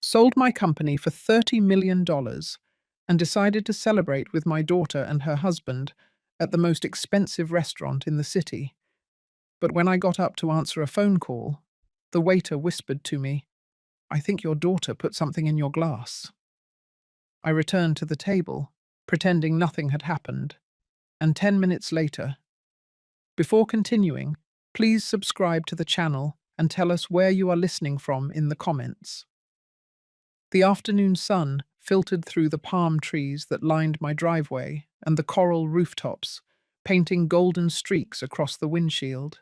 Sold my company for $30 million and decided to celebrate with my daughter and her husband at the most expensive restaurant in the city. But when I got up to answer a phone call, the waiter whispered to me, "I think your daughter put something in your glass." I returned to the table, pretending nothing had happened, and 10 minutes later, before continuing, please subscribe to the channel and tell us where you are listening from in the comments. The afternoon sun filtered through the palm trees that lined my driveway and the coral rooftops, painting golden streaks across the windshield.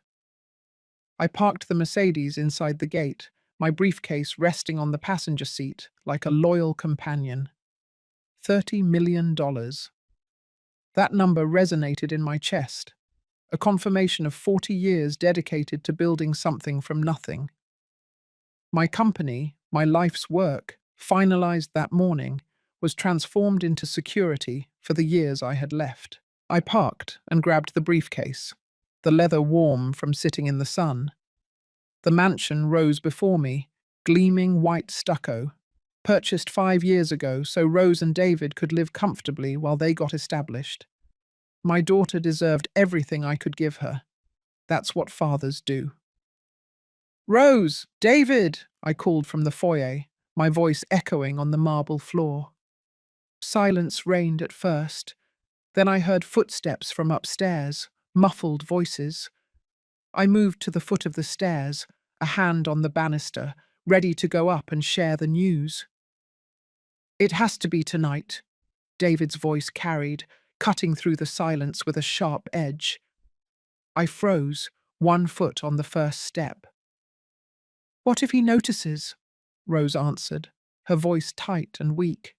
I parked the Mercedes inside the gate, my briefcase resting on the passenger seat like a loyal companion. $30 million. That number resonated in my chest, a confirmation of 40 years dedicated to building something from nothing. My company, my life's work, finalized that morning, was transformed into security for the years I had left. I parked and grabbed the briefcase, the leather warm from sitting in the sun. The mansion rose before me, gleaming white stucco, purchased 5 years ago so Rose and David could live comfortably while they got established. My daughter deserved everything I could give her. That's what fathers do. "Rose! David!" I called from the foyer, my voice echoing on the marble floor. Silence reigned at first. Then I heard footsteps from upstairs, muffled voices. I moved to the foot of the stairs, a hand on the banister, ready to go up and share the news. "It has to be tonight," David's voice carried, cutting through the silence with a sharp edge. I froze, one foot on the first step. "What if he notices?" Rose answered, her voice tight and weak.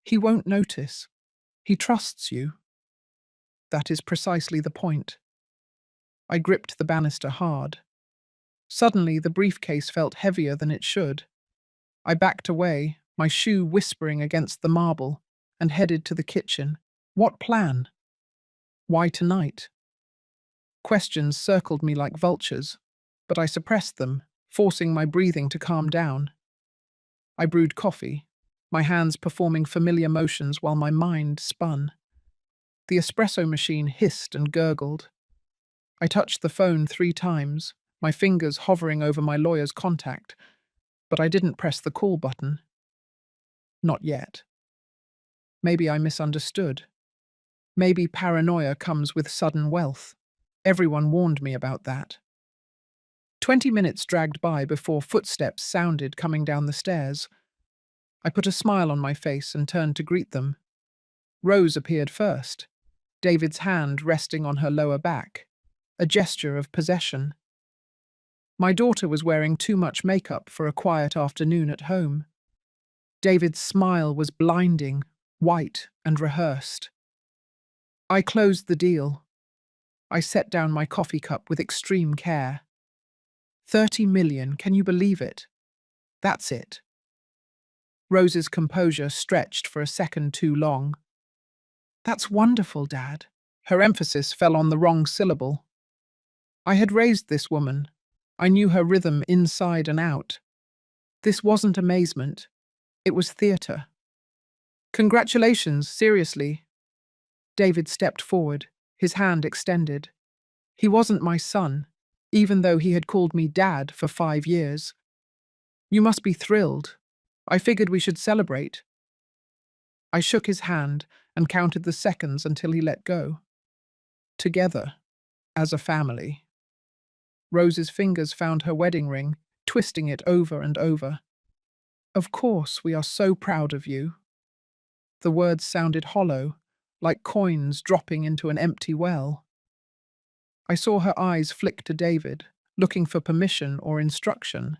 "He won't notice. He trusts you." That is precisely the point. I gripped the banister hard. Suddenly, the briefcase felt heavier than it should. I backed away, my shoe whispering against the marble, and headed to the kitchen. What plan? Why tonight? Questions circled me like vultures, but I suppressed them, forcing my breathing to calm down. I brewed coffee, my hands performing familiar motions while my mind spun. The espresso machine hissed and gurgled. I touched the phone 3 times, my fingers hovering over my lawyer's contact, but I didn't press the call button. Not yet. Maybe I misunderstood. Maybe paranoia comes with sudden wealth. Everyone warned me about that. 20 minutes dragged by before footsteps sounded coming down the stairs. I put a smile on my face and turned to greet them. Rose appeared first, David's hand resting on her lower back, a gesture of possession. My daughter was wearing too much makeup for a quiet afternoon at home. David's smile was blinding, white and rehearsed. I closed the deal. I set down my coffee cup with extreme care. 30 million, can you believe it? That's it. Rose's composure stretched for a second too long. That's wonderful, Dad. Her emphasis fell on the wrong syllable. I had raised this woman. I knew her rhythm inside and out. This wasn't amazement. It was theatre. Congratulations, seriously. David stepped forward, his hand extended. He wasn't my son, even though he had called me Dad for 5 years. You must be thrilled. I figured we should celebrate. I shook his hand and counted the seconds until he let go. Together, as a family. Rose's fingers found her wedding ring, twisting it over and over. Of course, we are so proud of you. The words sounded hollow, like coins dropping into an empty well. I saw her eyes flick to David, looking for permission or instruction.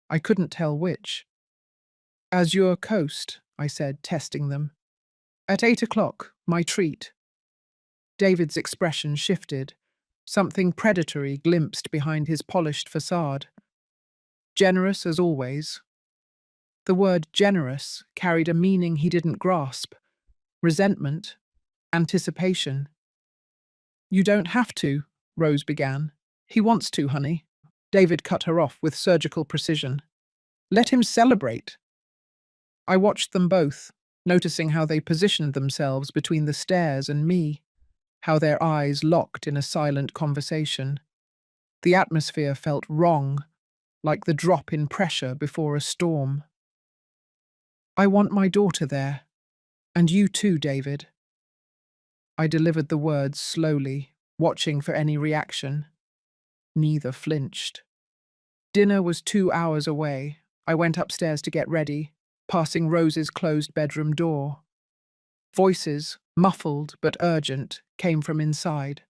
I couldn't tell which. "Azure Coast," I said, testing them. "At 8 o'clock, my treat." David's expression shifted. Something predatory glimpsed behind his polished facade. Generous as always. The word generous carried a meaning he didn't grasp. Resentment. Anticipation. "You don't have to," Rose began. "He wants to, honey." David cut her off with surgical precision. "Let him celebrate. I watched them both, noticing how they positioned themselves between the stairs and me, how their eyes locked in a silent conversation. The atmosphere felt wrong, like the drop in pressure before a storm. I want my daughter there, and you too, David. I delivered the words slowly, watching for any reaction. Neither flinched. Dinner was 2 hours away. I went upstairs to get ready, passing Rose's closed bedroom door. Voices, muffled but urgent, came from inside.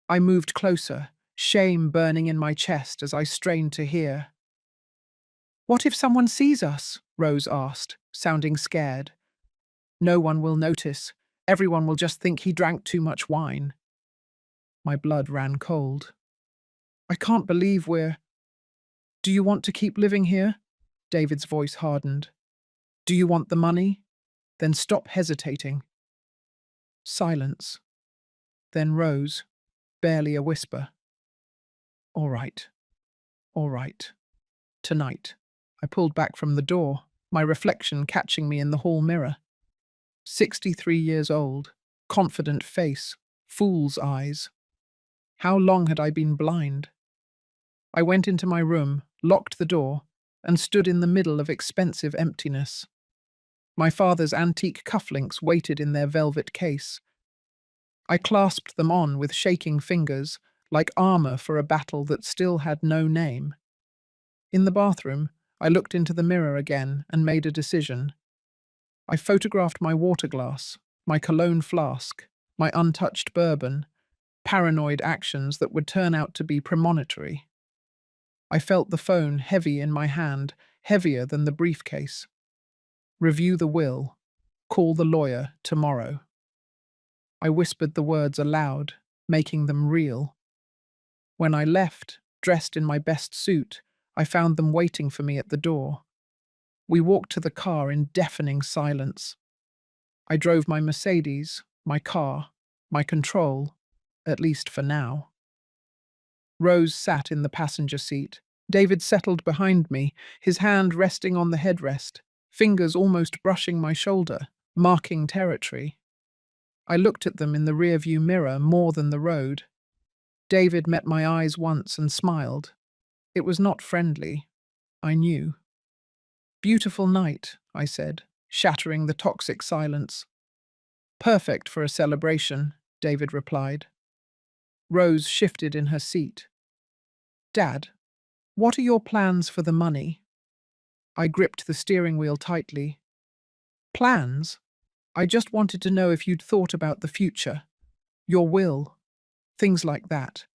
I moved closer, shame burning in my chest as I strained to hear. "What if someone sees us?" Rose asked, sounding scared. "No one will notice. Everyone will just think he drank too much wine." My blood ran cold. "I can't believe we're—" "Do you want to keep living here?" David's voice hardened. "Do you want the money? Then stop hesitating." Silence. Then Rose, barely a whisper. "All right. All right. Tonight." I pulled back from the door, my reflection catching me in the hall mirror. 63 years old, confident face, fool's eyes. How long had I been blind? I went into my room, locked the door, and stood in the middle of expensive emptiness. My father's antique cufflinks waited in their velvet case. I clasped them on with shaking fingers, like armor for a battle that still had no name. In the bathroom, I looked into the mirror again and made a decision. I photographed my water glass, my cologne flask, my untouched bourbon, paranoid actions that would turn out to be premonitory. I felt the phone heavy in my hand, heavier than the briefcase. Review the will. Call the lawyer tomorrow. I whispered the words aloud, making them real. When I left, dressed in my best suit, I found them waiting for me at the door. We walked to the car in deafening silence. I drove my Mercedes, my car, my control, at least for now. Rose sat in the passenger seat. David settled behind me, his hand resting on the headrest, fingers almost brushing my shoulder, marking territory. I looked at them in the rearview mirror more than the road. David met my eyes once and smiled. It was not friendly. I knew. "Beautiful night," I said, shattering the toxic silence. "Perfect for a celebration," David replied. Rose shifted in her seat. "Dad, what are your plans for the money?" I gripped the steering wheel tightly. "Plans? I just wanted to know if you'd thought about the future. Your will. Things like that."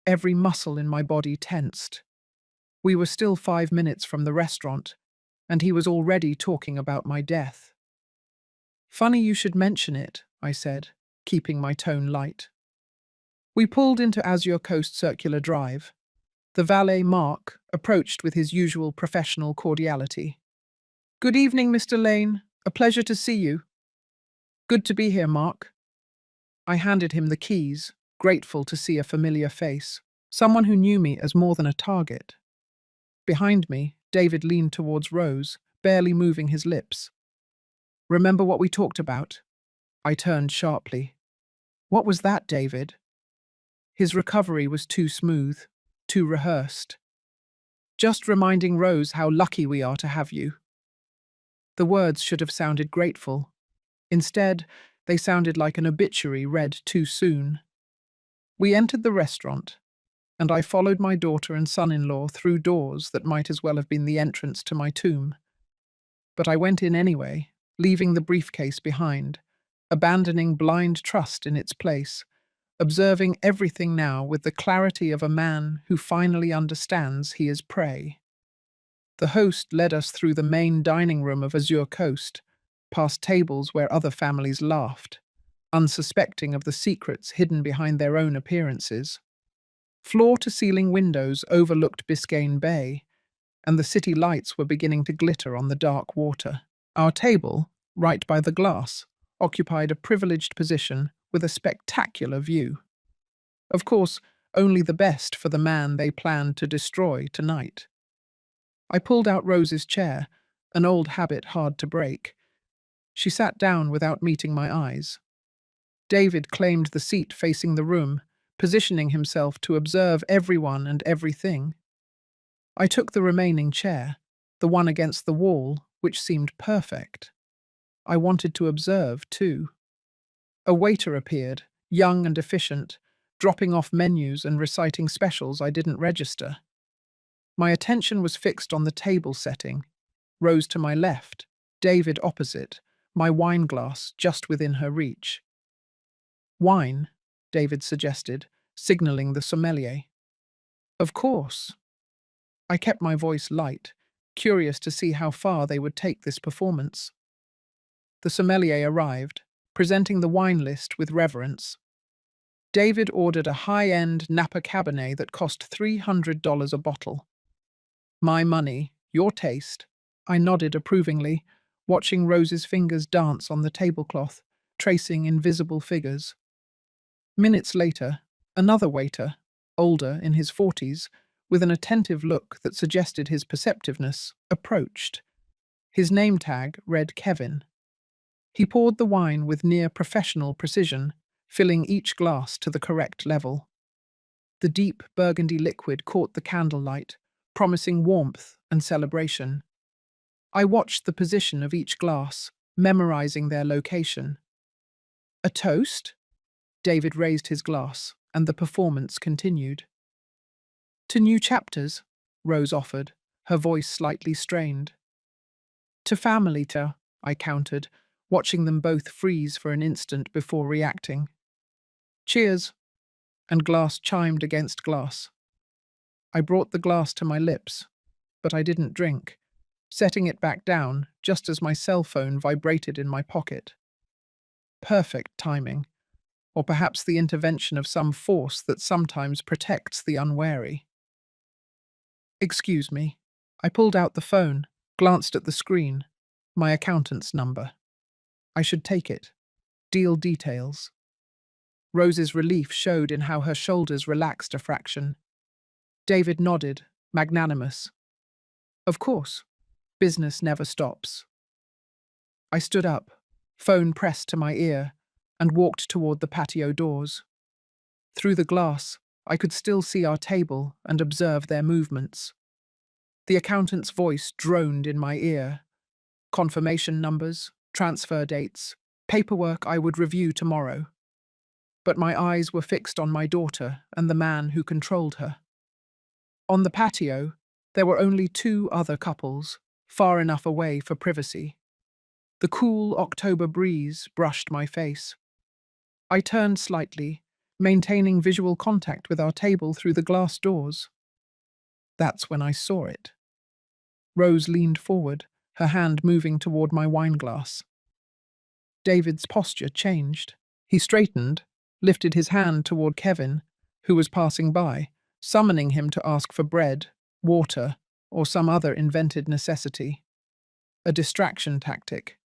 Every muscle in my body tensed. We were still 5 minutes from the restaurant, and he was already talking about my death. "Funny you should mention it," I said, keeping my tone light. We pulled into Azure Coast Circular Drive. The valet, Mark, approached with his usual professional cordiality. "Good evening, Mr. Lane. A pleasure to see you." "Good to be here, Mark." I handed him the keys, grateful to see a familiar face, someone who knew me as more than a target. Behind me, David leaned towards Rose, barely moving his lips. "Remember what we talked about?" I turned sharply. "What was that, David?" His recovery was too smooth, too rehearsed. "Just reminding Rose how lucky we are to have you." The words should have sounded grateful. Instead, they sounded like an obituary read too soon. We entered the restaurant, and I followed my daughter and son-in-law through doors that might as well have been the entrance to my tomb. But I went in anyway, leaving the briefcase behind, abandoning blind trust in its place, observing everything now with the clarity of a man who finally understands he is prey. The host led us through the main dining room of Azure Coast, past tables where other families laughed, unsuspecting of the secrets hidden behind their own appearances. Floor-to-ceiling windows overlooked Biscayne Bay, and the city lights were beginning to glitter on the dark water. Our table, right by the glass, occupied a privileged position with a spectacular view. Of course, only the best for the man they planned to destroy tonight. I pulled out Rose's chair, an old habit hard to break. She sat down without meeting my eyes. David claimed the seat facing the room, positioning himself to observe everyone and everything. I took the remaining chair, the one against the wall, which seemed perfect. I wanted to observe, too. A waiter appeared, young and efficient, dropping off menus and reciting specials I didn't register. My attention was fixed on the table setting. Rose to my left, David opposite, my wine glass just within her reach. Wine, David suggested, signaling the sommelier. Of course. I kept my voice light, curious to see how far they would take this performance. The sommelier arrived, presenting the wine list with reverence. David ordered a high-end Napa Cabernet that cost $300 a bottle. My money, your taste. I nodded approvingly, watching Rose's fingers dance on the tablecloth, tracing invisible figures. Minutes later, another waiter, older in his 40s, with an attentive look that suggested his perceptiveness, approached. His name tag read Kevin. He poured the wine with near-professional precision, filling each glass to the correct level. The deep burgundy liquid caught the candlelight, promising warmth and celebration. I watched the position of each glass, memorizing their location. A toast? David raised his glass, and the performance continued. To new chapters, Rose offered, her voice slightly strained. To family, I countered, watching them both freeze for an instant before reacting. Cheers, and glass chimed against glass. I brought the glass to my lips, but I didn't drink, setting it back down just as my cell phone vibrated in my pocket. Perfect timing, or perhaps the intervention of some force that sometimes protects the unwary. Excuse me. I pulled out the phone, glanced at the screen. My accountant's number. I should take it. Deal details. Rose's relief showed in how her shoulders relaxed a fraction. David nodded, magnanimous. Of course. Business never stops. I stood up, phone pressed to my ear, and walked toward the patio doors. Through the glass, I could still see our table and observe their movements. The accountant's voice droned in my ear. Confirmation numbers, transfer dates, paperwork I would review tomorrow. But my eyes were fixed on my daughter and the man who controlled her. On the patio, there were only two other couples, far enough away for privacy. The cool October breeze brushed my face. I turned slightly, maintaining visual contact with our table through the glass doors. That's when I saw it. Rose leaned forward, her hand moving toward my wineglass. David's posture changed. He straightened, lifted his hand toward Kevin, who was passing by, summoning him to ask for bread, water, or some other invented necessity. A distraction tactic.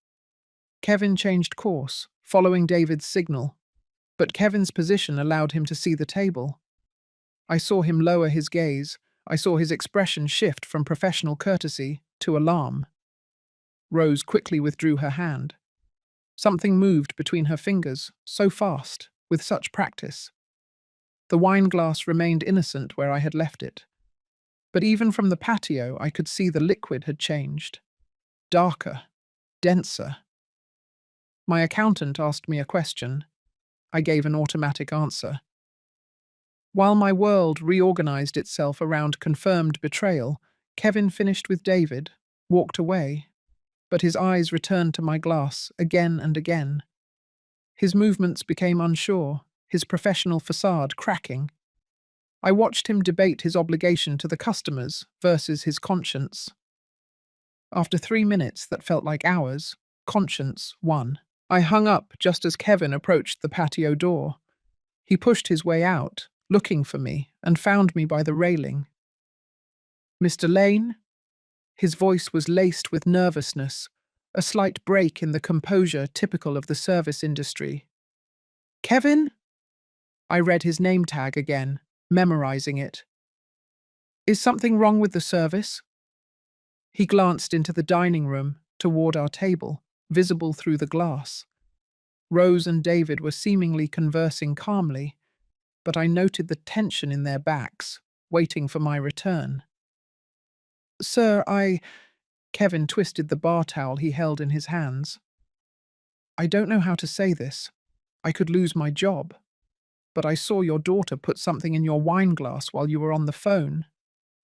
Kevin changed course, following David's signal, but Kevin's position allowed him to see the table. I saw him lower his gaze. I saw his expression shift from professional courtesy to alarm. Rose quickly withdrew her hand. Something moved between her fingers, so fast, with such practice. The wineglass remained innocent where I had left it. But even from the patio, I could see the liquid had changed. Darker, denser. My accountant asked me a question. I gave an automatic answer. While my world reorganized itself around confirmed betrayal, Kevin finished with David, walked away, but his eyes returned to my glass again and again. His movements became unsure, his professional facade cracking. I watched him debate his obligation to the customers versus his conscience. After 3 minutes that felt like hours, conscience won. I hung up just as Kevin approached the patio door. He pushed his way out, looking for me, and found me by the railing. Mr. Lane? His voice was laced with nervousness, a slight break in the composure typical of the service industry. Kevin? I read his name tag again, memorizing it. Is something wrong with the service? He glanced into the dining room, toward our table, visible through the glass. Rose and David were seemingly conversing calmly, but I noted the tension in their backs, waiting for my return. Sir, Kevin twisted the bar towel he held in his hands. I don't know how to say this. I could lose my job. But I saw your daughter put something in your wine glass while you were on the phone.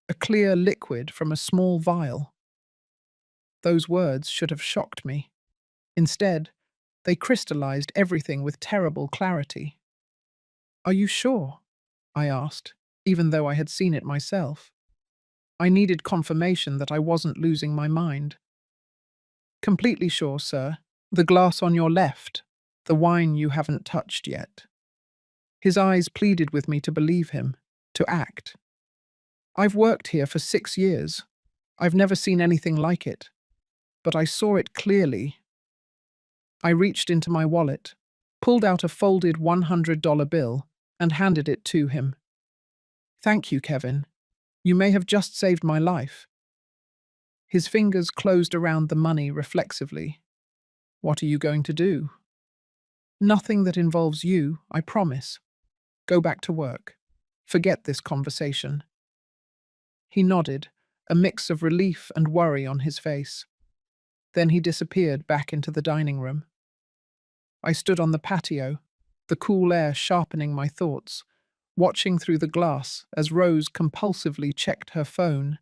A clear liquid from a small vial. Those words should have shocked me. Instead, they crystallized everything with terrible clarity. Are you sure? I asked, even though I had seen it myself. I needed confirmation that I wasn't losing my mind. Completely sure, sir. The glass on your left. The wine you haven't touched yet. His eyes pleaded with me to believe him, to act. I've worked here for 6 years. I've never seen anything like it. But I saw it clearly. I reached into my wallet, pulled out a folded $100 bill, and handed it to him. Thank you, Kevin. You may have just saved my life. His fingers closed around the money reflexively. What are you going to do? Nothing that involves you, I promise. Go back to work. Forget this conversation. He nodded, a mix of relief and worry on his face. Then he disappeared back into the dining room. I stood on the patio, the cool air sharpening my thoughts, watching through the glass as Rose compulsively checked her phone,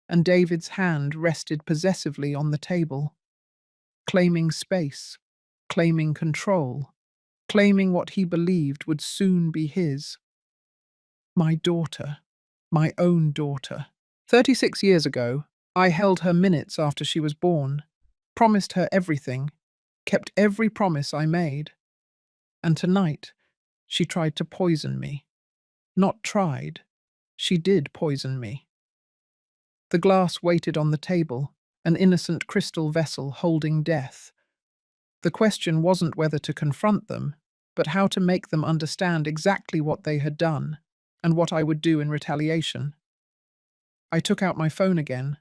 and David's hand rested possessively on the table, claiming space, claiming control, claiming what he believed would soon be his. My daughter, my own daughter. 36 years ago, I held her minutes after she was born, promised her everything, kept every promise I made. And tonight, she tried to poison me. Not tried, she did poison me. The glass waited on the table, an innocent crystal vessel holding death. The question wasn't whether to confront them, but how to make them understand exactly what they had done, and what I would do in retaliation. I took out my phone again,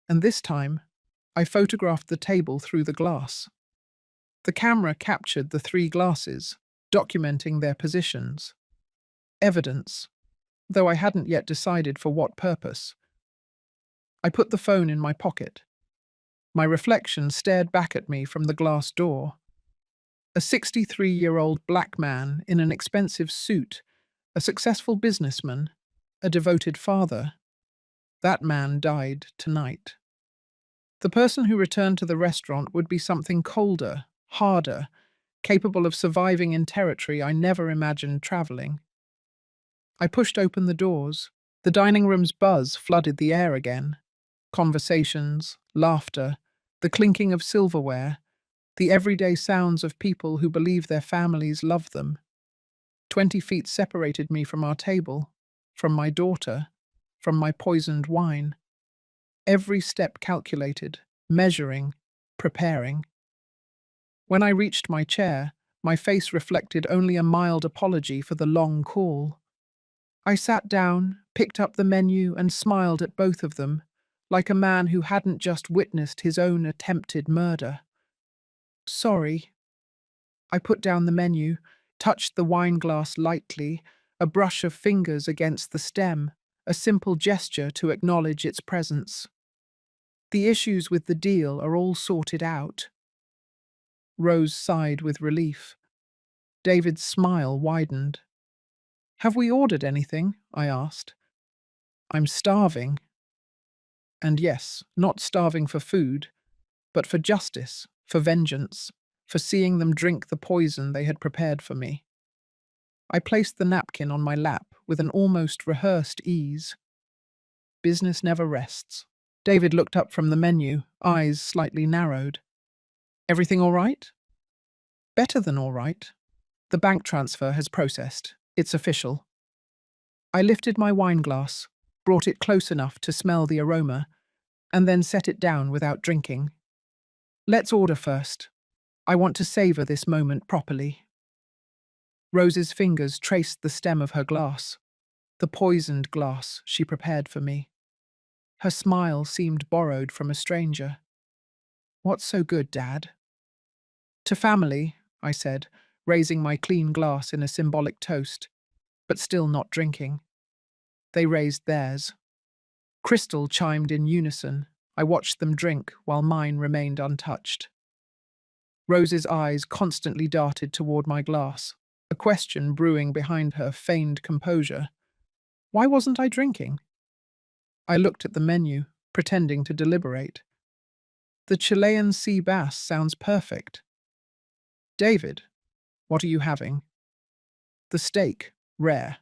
and this time, I photographed the table through the glass. The camera captured the 3 glasses, documenting their positions. Evidence, though I hadn't yet decided for what purpose. I put the phone in my pocket. My reflection stared back at me from the glass door. A 63-year-old black man in an expensive suit, a successful businessman, a devoted father. That man died tonight. The person who returned to the restaurant would be something colder, harder, capable of surviving in territory I never imagined traveling. I pushed open the doors. The dining room's buzz flooded the air again. Conversations, laughter, the clinking of silverware, the everyday sounds of people who believe their families love them. 20 feet separated me from our table, from my daughter, from my poisoned wine. Every step calculated, measuring, preparing. When I reached my chair, my face reflected only a mild apology for the long call. I sat down, picked up the menu, and smiled at both of them, like a man who hadn't just witnessed his own attempted murder. Sorry. I put down the menu, touched the wine glass lightly, a brush of fingers against the stem, a simple gesture to acknowledge its presence. The issues with the deal are all sorted out. Rose sighed with relief. David's smile widened. Have we ordered anything? I asked. I'm starving. And yes, not starving for food, but for justice, for vengeance, for seeing them drink the poison they had prepared for me. I placed the napkin on my lap with an almost rehearsed ease. Business never rests. David looked up from the menu, eyes slightly narrowed. Everything all right? Better than all right. The bank transfer has processed. It's official. I lifted my wine glass, brought it close enough to smell the aroma, and then set it down without drinking. Let's order first. I want to savor this moment properly. Rose's fingers traced the stem of her glass, the poisoned glass she prepared for me. Her smile seemed borrowed from a stranger. "What's so good, Dad?" "To family," I said, raising my clean glass in a symbolic toast, but still not drinking. They raised theirs. Crystal chimed in unison. I watched them drink while mine remained untouched. Rose's eyes constantly darted toward my glass, a question brewing behind her feigned composure. Why wasn't I drinking? I looked at the menu, pretending to deliberate. The Chilean sea bass sounds perfect. David, what are you having? The steak, rare.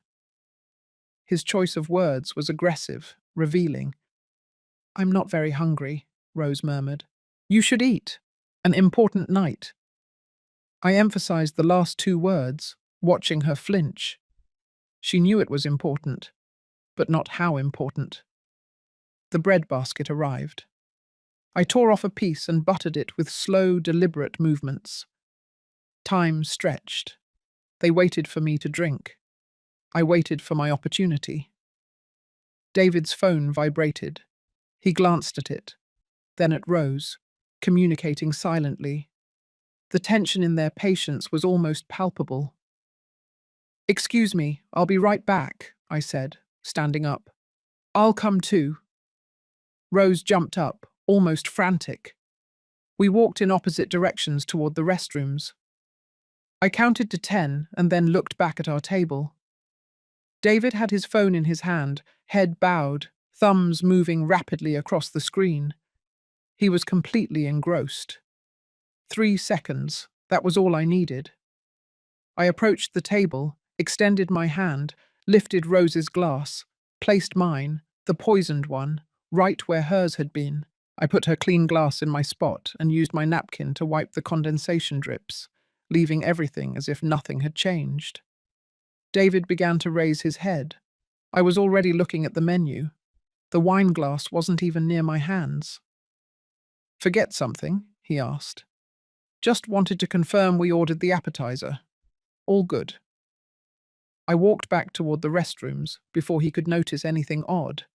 His choice of words was aggressive, revealing. I'm not very hungry, Rose murmured. You should eat. An important night. I emphasized the last two words, watching her flinch. She knew it was important, but not how important. The breadbasket arrived. I tore off a piece and buttered it with slow, deliberate movements. Time stretched. They waited for me to drink. I waited for my opportunity. David's phone vibrated. He glanced at it, then at Rose, communicating silently. The tension in their patience was almost palpable. Excuse me, I'll be right back, I said, standing up. I'll come too. Rose jumped up, almost frantic. We walked in opposite directions toward the restrooms. I counted to 10 and then looked back at our table. David had his phone in his hand, head bowed, thumbs moving rapidly across the screen. He was completely engrossed. 3 seconds, that was all I needed. I approached the table, extended my hand, lifted Rose's glass, placed mine, the poisoned one, right where hers had been. I put her clean glass in my spot and used my napkin to wipe the condensation drips, leaving everything as if nothing had changed. David began to raise his head. I was already looking at the menu. The wine glass wasn't even near my hands. Forget something? He asked. Just wanted to confirm we ordered the appetizer. All good. I walked back toward the restrooms before he could notice anything odd.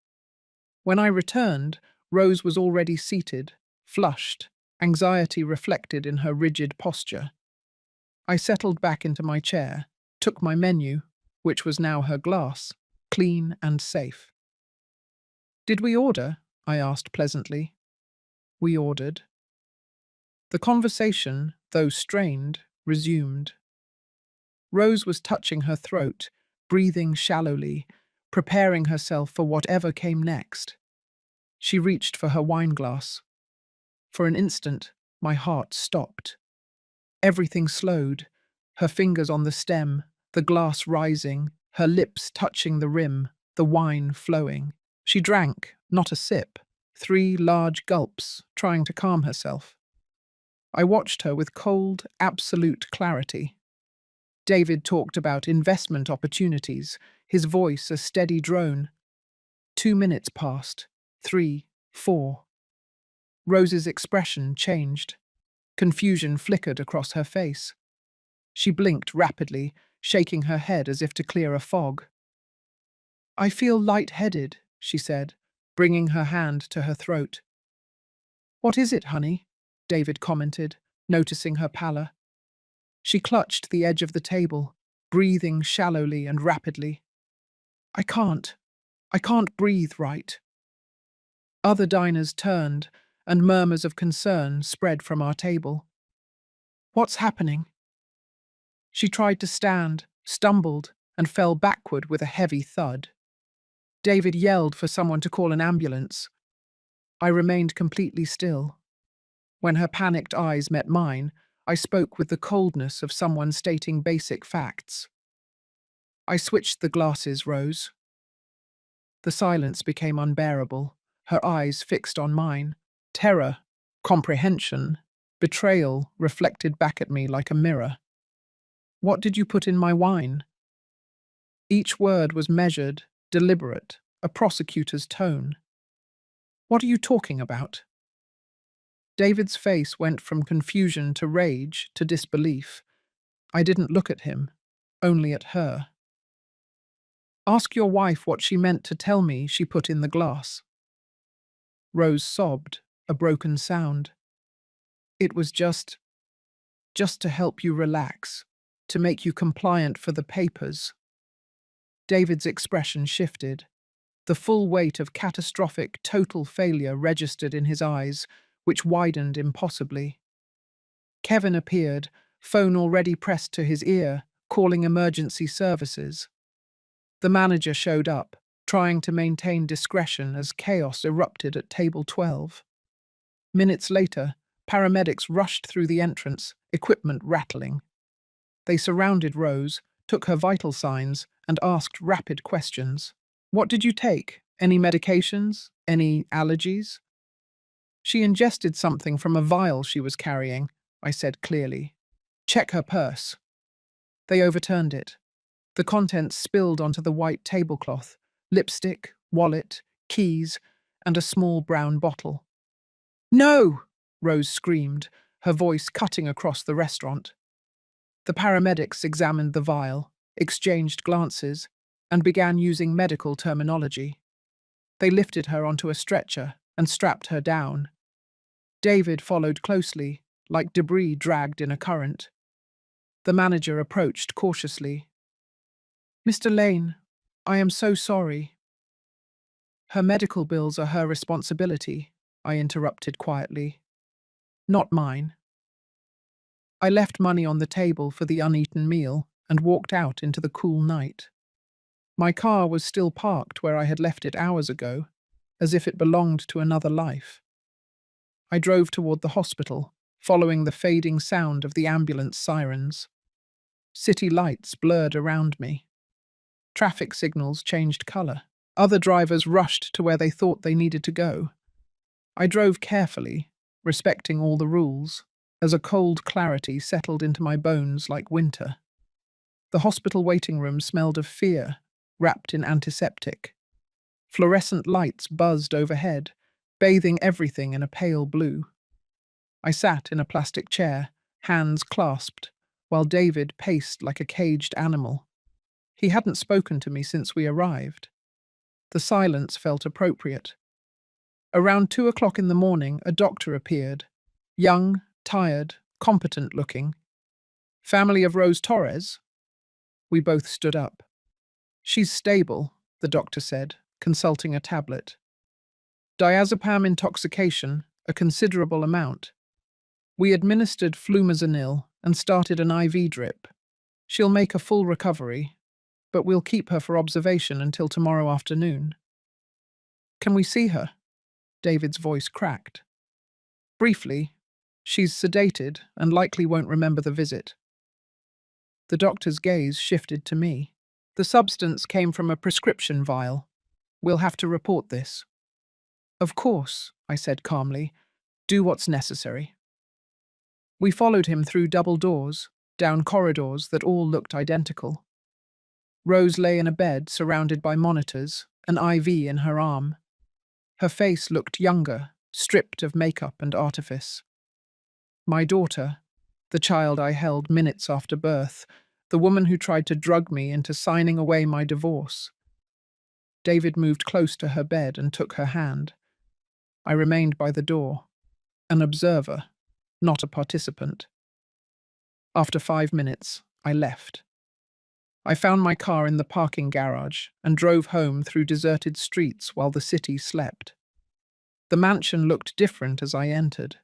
When I returned, Rose was already seated, flushed, anxiety reflected in her rigid posture. I settled back into my chair, took my menu, which was now her glass, clean and safe. Did we order? I asked pleasantly. We ordered. The conversation, though strained, resumed. Rose was touching her throat, breathing shallowly, preparing herself for whatever came next. She reached for her wineglass. For an instant, my heart stopped. Everything slowed, her fingers on the stem, the glass rising, her lips touching the rim, the wine flowing. She drank, not a sip, 3 large gulps, trying to calm herself. I watched her with cold, absolute clarity. David talked about investment opportunities, his voice a steady drone. 2 minutes passed, 3, 4. Rose's expression changed. Confusion flickered across her face. She blinked rapidly, shaking her head as if to clear a fog. I feel light-headed, she said, bringing her hand to her throat. What is it, honey? David commented, noticing her pallor. She clutched the edge of the table, breathing shallowly and rapidly. I can't breathe right. Other diners turned, and murmurs of concern spread from our table. What's happening? She tried to stand, stumbled, and fell backward with a heavy thud. David yelled for someone to call an ambulance. I remained completely still. When her panicked eyes met mine, I spoke with the coldness of someone stating basic facts. I switched the glasses, Rose. The silence became unbearable, her eyes fixed on mine. Terror, comprehension, betrayal reflected back at me like a mirror. What did you put in my wine? Each word was measured, deliberate, a prosecutor's tone. What are you talking about? David's face went from confusion to rage to disbelief. I didn't look at him, only at her. Ask your wife what she meant to tell me she put in the glass. Rose sobbed, a broken sound. It was just to help you relax, to make you compliant for the papers. David's expression shifted. The full weight of catastrophic, total failure registered in his eyes, which widened impossibly. Kevin appeared, phone already pressed to his ear, calling emergency services. The manager showed up, trying to maintain discretion as chaos erupted at table 12. Minutes later, paramedics rushed through the entrance, equipment rattling. They surrounded Rose, took her vital signs, and asked rapid questions. What did you take? Any medications? Any allergies? She ingested something from a vial she was carrying, I said clearly. Check her purse. They overturned it. The contents spilled onto the white tablecloth: lipstick, wallet, keys, and a small brown bottle. No! Rose screamed, her voice cutting across the restaurant. The paramedics examined the vial, exchanged glances, and began using medical terminology. They lifted her onto a stretcher and strapped her down. David followed closely, like debris dragged in a current. The manager approached cautiously. Mr. Lane, I am so sorry. Her medical bills are her responsibility, I interrupted quietly. Not mine. I left money on the table for the uneaten meal and walked out into the cool night. My car was still parked where I had left it hours ago, as if it belonged to another life. I drove toward the hospital, following the fading sound of the ambulance sirens. City lights blurred around me. Traffic signals changed color. Other drivers rushed to where they thought they needed to go. I drove carefully, respecting all the rules, as a cold clarity settled into my bones like winter. The hospital waiting room smelled of fear, wrapped in antiseptic. Fluorescent lights buzzed overhead, bathing everything in a pale blue. I sat in a plastic chair, hands clasped, while David paced like a caged animal. He hadn't spoken to me since we arrived. The silence felt appropriate. Around 2 o'clock in the morning, a doctor appeared. Young, tired, competent looking. Family of Rose Torres? We both stood up. She's stable, the doctor said, consulting a tablet. Diazepam intoxication, a considerable amount. We administered flumazenil and started an IV drip. She'll make a full recovery, but we'll keep her for observation until tomorrow afternoon. Can we see her? David's voice cracked. Briefly. She's sedated and likely won't remember the visit. The doctor's gaze shifted to me. The substance came from a prescription vial. We'll have to report this. Of course, I said calmly. Do what's necessary. We followed him through double doors, down corridors that all looked identical. Rose lay in a bed surrounded by monitors, an IV in her arm. Her face looked younger, stripped of makeup and artifice. My daughter, the child I held minutes after birth, the woman who tried to drug me into signing away my divorce. David moved close to her bed and took her hand. I remained by the door, an observer, not a participant. After 5 minutes, I left. I found my car in the parking garage and drove home through deserted streets while the city slept. The mansion looked different as I entered.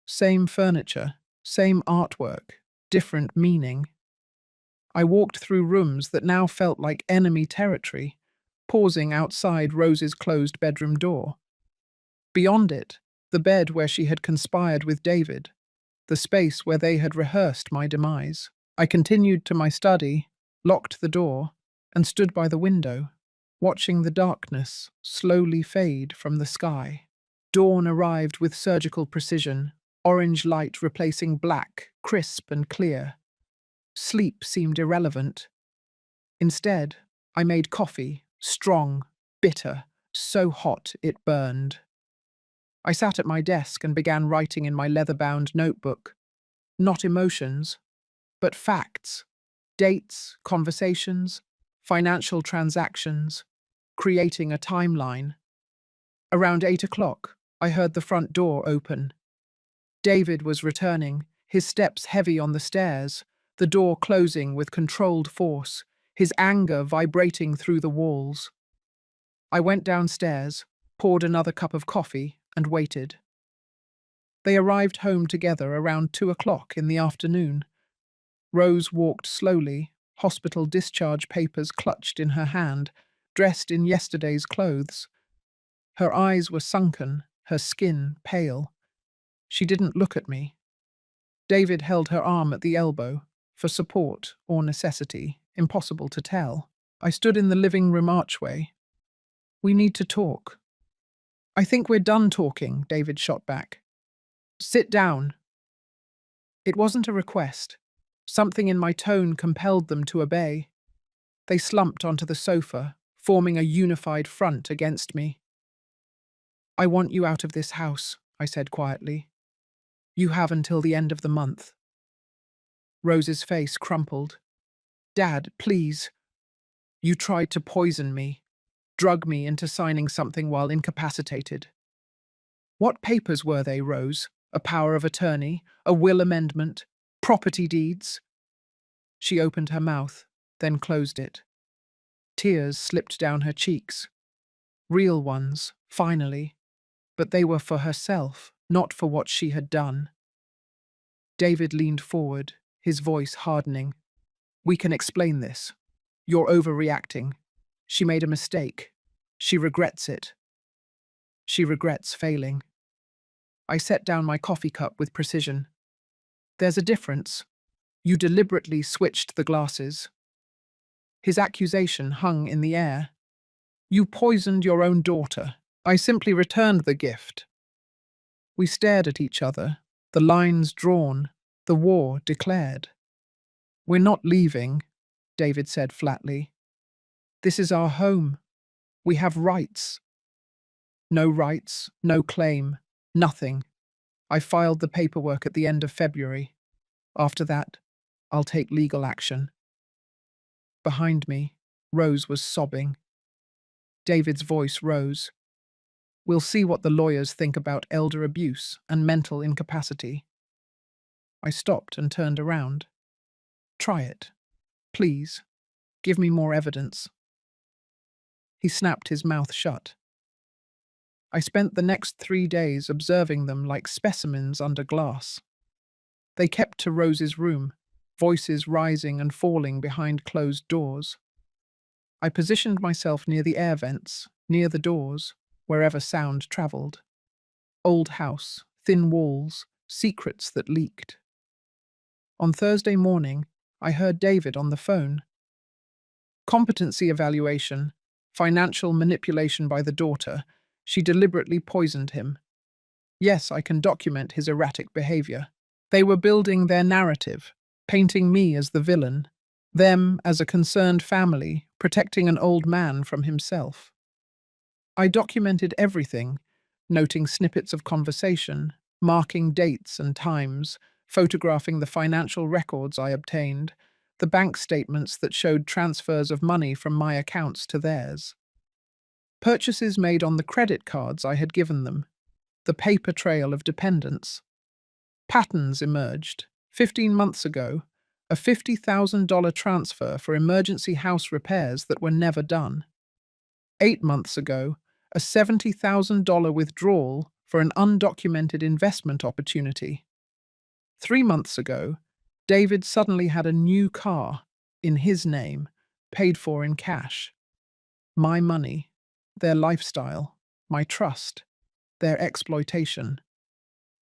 Same furniture, same artwork, different meaning. I walked through rooms that now felt like enemy territory, pausing outside Rose's closed bedroom door. Beyond it, the bed where she had conspired with David, the space where they had rehearsed my demise. I continued to my study, locked the door, and stood by the window, watching the darkness slowly fade from the sky. Dawn arrived with surgical precision, orange light replacing black, crisp and clear. Sleep seemed irrelevant. Instead, I made coffee, strong, bitter, so hot it burned. I sat at my desk and began writing in my leather-bound notebook. Not emotions, but facts. Dates, conversations, financial transactions, creating a timeline. Around 8 o'clock, I heard the front door open. David was returning, his steps heavy on the stairs, the door closing with controlled force, his anger vibrating through the walls. I went downstairs, poured another cup of coffee, and waited. They arrived home together around 2 o'clock in the afternoon. Rose walked slowly, hospital discharge papers clutched in her hand, dressed in yesterday's clothes. Her eyes were sunken, her skin pale. She didn't look at me. David held her arm at the elbow, for support or necessity, impossible to tell. I stood in the living room archway. We need to talk. I think we're done talking, David shot back. Sit down. It wasn't a request. Something in my tone compelled them to obey. They slumped onto the sofa, forming a unified front against me. I want you out of this house, I said quietly. You have until the end of the month. Rose's face crumpled. Dad, please. You tried to poison me, drug me into signing something while incapacitated. What papers were they, Rose? A power of attorney, a will amendment, property deeds? She opened her mouth, then closed it. Tears slipped down her cheeks. Real ones, finally. But they were for herself, not for what she had done. David leaned forward, his voice hardening. We can explain this. You're overreacting. She made a mistake. She regrets it. She regrets failing. I set down my coffee cup with precision. There's a difference. You deliberately switched the glasses. His accusation hung in the air. You poisoned your own daughter. I simply returned the gift. We stared at each other, the lines drawn, the war declared. We're not leaving, David said flatly. This is our home. We have rights. No rights, no claim, nothing. I filed the paperwork at the end of February. After that, I'll take legal action. Behind me, Rose was sobbing. David's voice rose. We'll see what the lawyers think about elder abuse and mental incapacity. I stopped and turned around. Try it. Please. Give me more evidence. He snapped his mouth shut. I spent the next 3 days observing them like specimens under glass. They kept to Rose's room, voices rising and falling behind closed doors. I positioned myself near the air vents, near the doors, wherever sound travelled. Old house, thin walls, secrets that leaked. On Thursday morning, I heard David on the phone. Competency evaluation, financial manipulation by the daughter. She deliberately poisoned him. Yes, I can document his erratic behavior. They were building their narrative, painting me as the villain, them as a concerned family, protecting an old man from himself. I documented everything, noting snippets of conversation, marking dates and times, photographing the financial records I obtained, the bank statements that showed transfers of money from my accounts to theirs. Purchases made on the credit cards I had given them, the paper trail of dependence. Patterns emerged. 15 months ago, a $50,000 transfer for emergency house repairs that were never done. 8 months ago, a $70,000 withdrawal for an undocumented investment opportunity. 3 months ago, David suddenly had a new car, in his name, paid for in cash. My money, their lifestyle, my trust, their exploitation.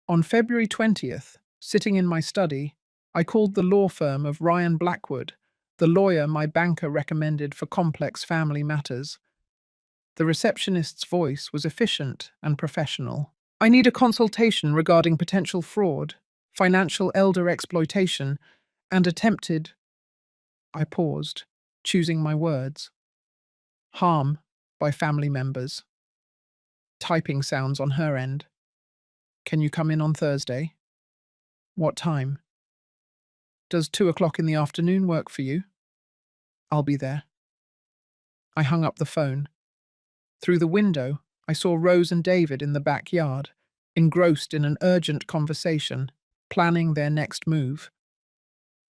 On February 20th, sitting in my study, I called the law firm of Ryan Blackwood, the lawyer my banker recommended for complex family matters. The receptionist's voice was efficient and professional. I need a consultation regarding potential fraud, financial elder exploitation, and attempted— I paused, choosing my words. Harm by family members. Typing sounds on her end. Can you come in on Thursday? What time? Does 2 o'clock in the afternoon work for you? I'll be there. I hung up the phone. Through the window, I saw Rose and David in the backyard, engrossed in an urgent conversation, planning their next move.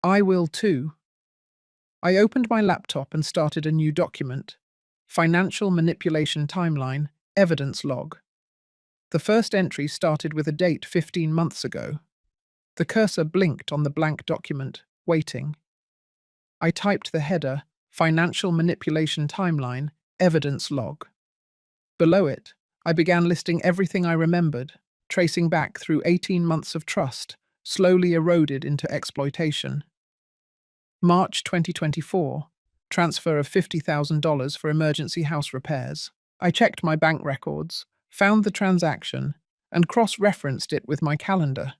I will too. I opened my laptop and started a new document. Financial Manipulation Timeline, Evidence Log. The first entry started with a date 15 months ago. The cursor blinked on the blank document, waiting. I typed the header, Financial Manipulation Timeline, Evidence Log. Below it, I began listing everything I remembered, tracing back through 18 months of trust, slowly eroded into exploitation. March 2024, transfer of $50,000 for emergency house repairs. I checked my bank records, found the transaction, and cross-referenced it with my calendar.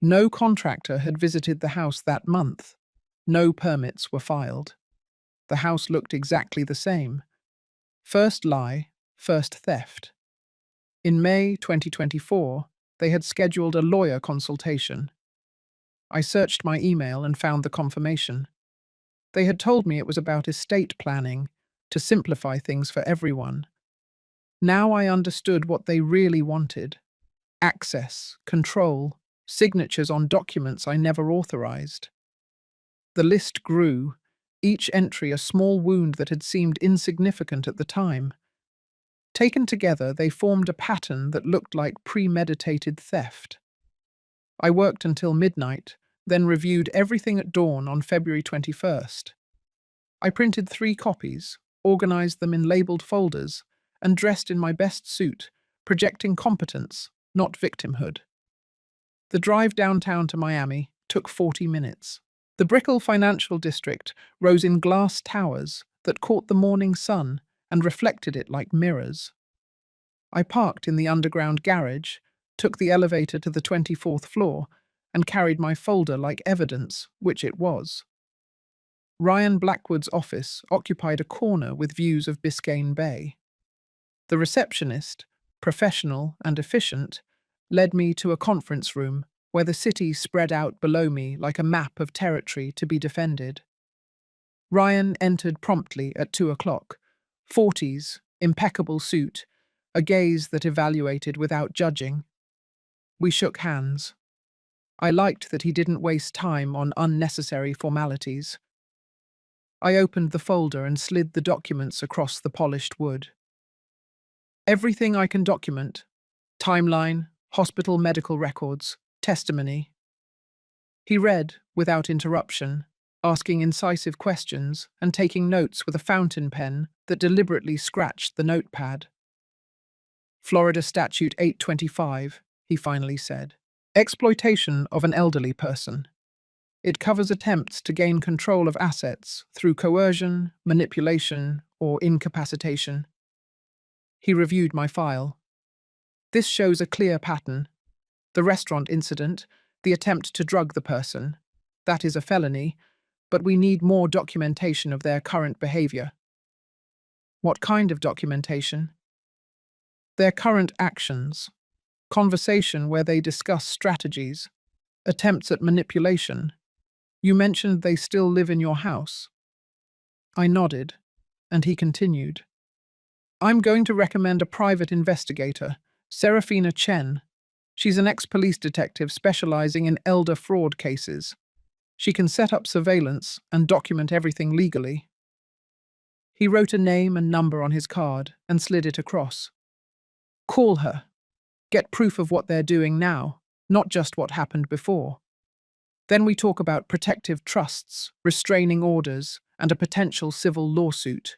No contractor had visited the house that month. No permits were filed. The house looked exactly the same. First lie, first theft. In May 2024, they had scheduled a lawyer consultation. I searched my email and found the confirmation. They had told me it was about estate planning, to simplify things for everyone. Now I understood what they really wanted: access, control, signatures on documents I never authorized. The list grew, each entry a small wound that had seemed insignificant at the time. Taken together, they formed a pattern that looked like premeditated theft. I worked until midnight, then reviewed everything at dawn on February 21st. I printed 3 copies, organized them in labeled folders, and dressed in my best suit, projecting competence, not victimhood. The drive downtown to Miami took 40 minutes. The Brickell Financial District rose in glass towers that caught the morning sun and reflected it like mirrors. I parked in the underground garage, took the elevator to the 24th floor, and carried my folder like evidence, which it was. Ryan Blackwood's office occupied a corner with views of Biscayne Bay. The receptionist, professional and efficient, led me to a conference room where the city spread out below me like a map of territory to be defended. Ryan entered promptly at 2 o'clock, 40s, impeccable suit, a gaze that evaluated without judging. We shook hands. I liked that he didn't waste time on unnecessary formalities. I opened the folder and slid the documents across the polished wood. Everything I can document: timeline, hospital medical records, testimony. He read, without interruption, asking incisive questions and taking notes with a fountain pen that deliberately scratched the notepad. Florida Statute 825, he finally said. Exploitation of an elderly person. It covers attempts to gain control of assets through coercion, manipulation, or incapacitation. He reviewed my file. This shows a clear pattern. The restaurant incident, the attempt to drug the person. That is a felony, but we need more documentation of their current behavior. What kind of documentation? Their current actions. Conversation where they discuss strategies. Attempts at manipulation. You mentioned they still live in your house. I nodded, and he continued. I'm going to recommend a private investigator, Serafina Chen. She's an ex-police detective specializing in elder fraud cases. She can set up surveillance and document everything legally. He wrote a name and number on his card and slid it across. Call her. Get proof of what they're doing now, not just what happened before. Then we talk about protective trusts, restraining orders, and a potential civil lawsuit.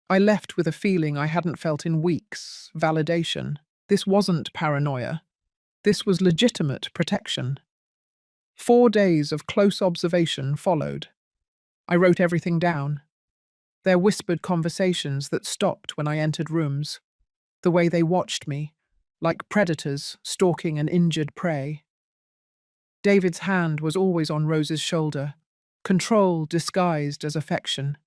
I left with a feeling I hadn't felt in weeks: validation. This wasn't paranoia. This was legitimate protection. 4 days of close observation followed. I wrote everything down. Their whispered conversations that stopped when I entered rooms. The way they watched me, like predators stalking an injured prey. David's hand was always on Rose's shoulder, control disguised as affection.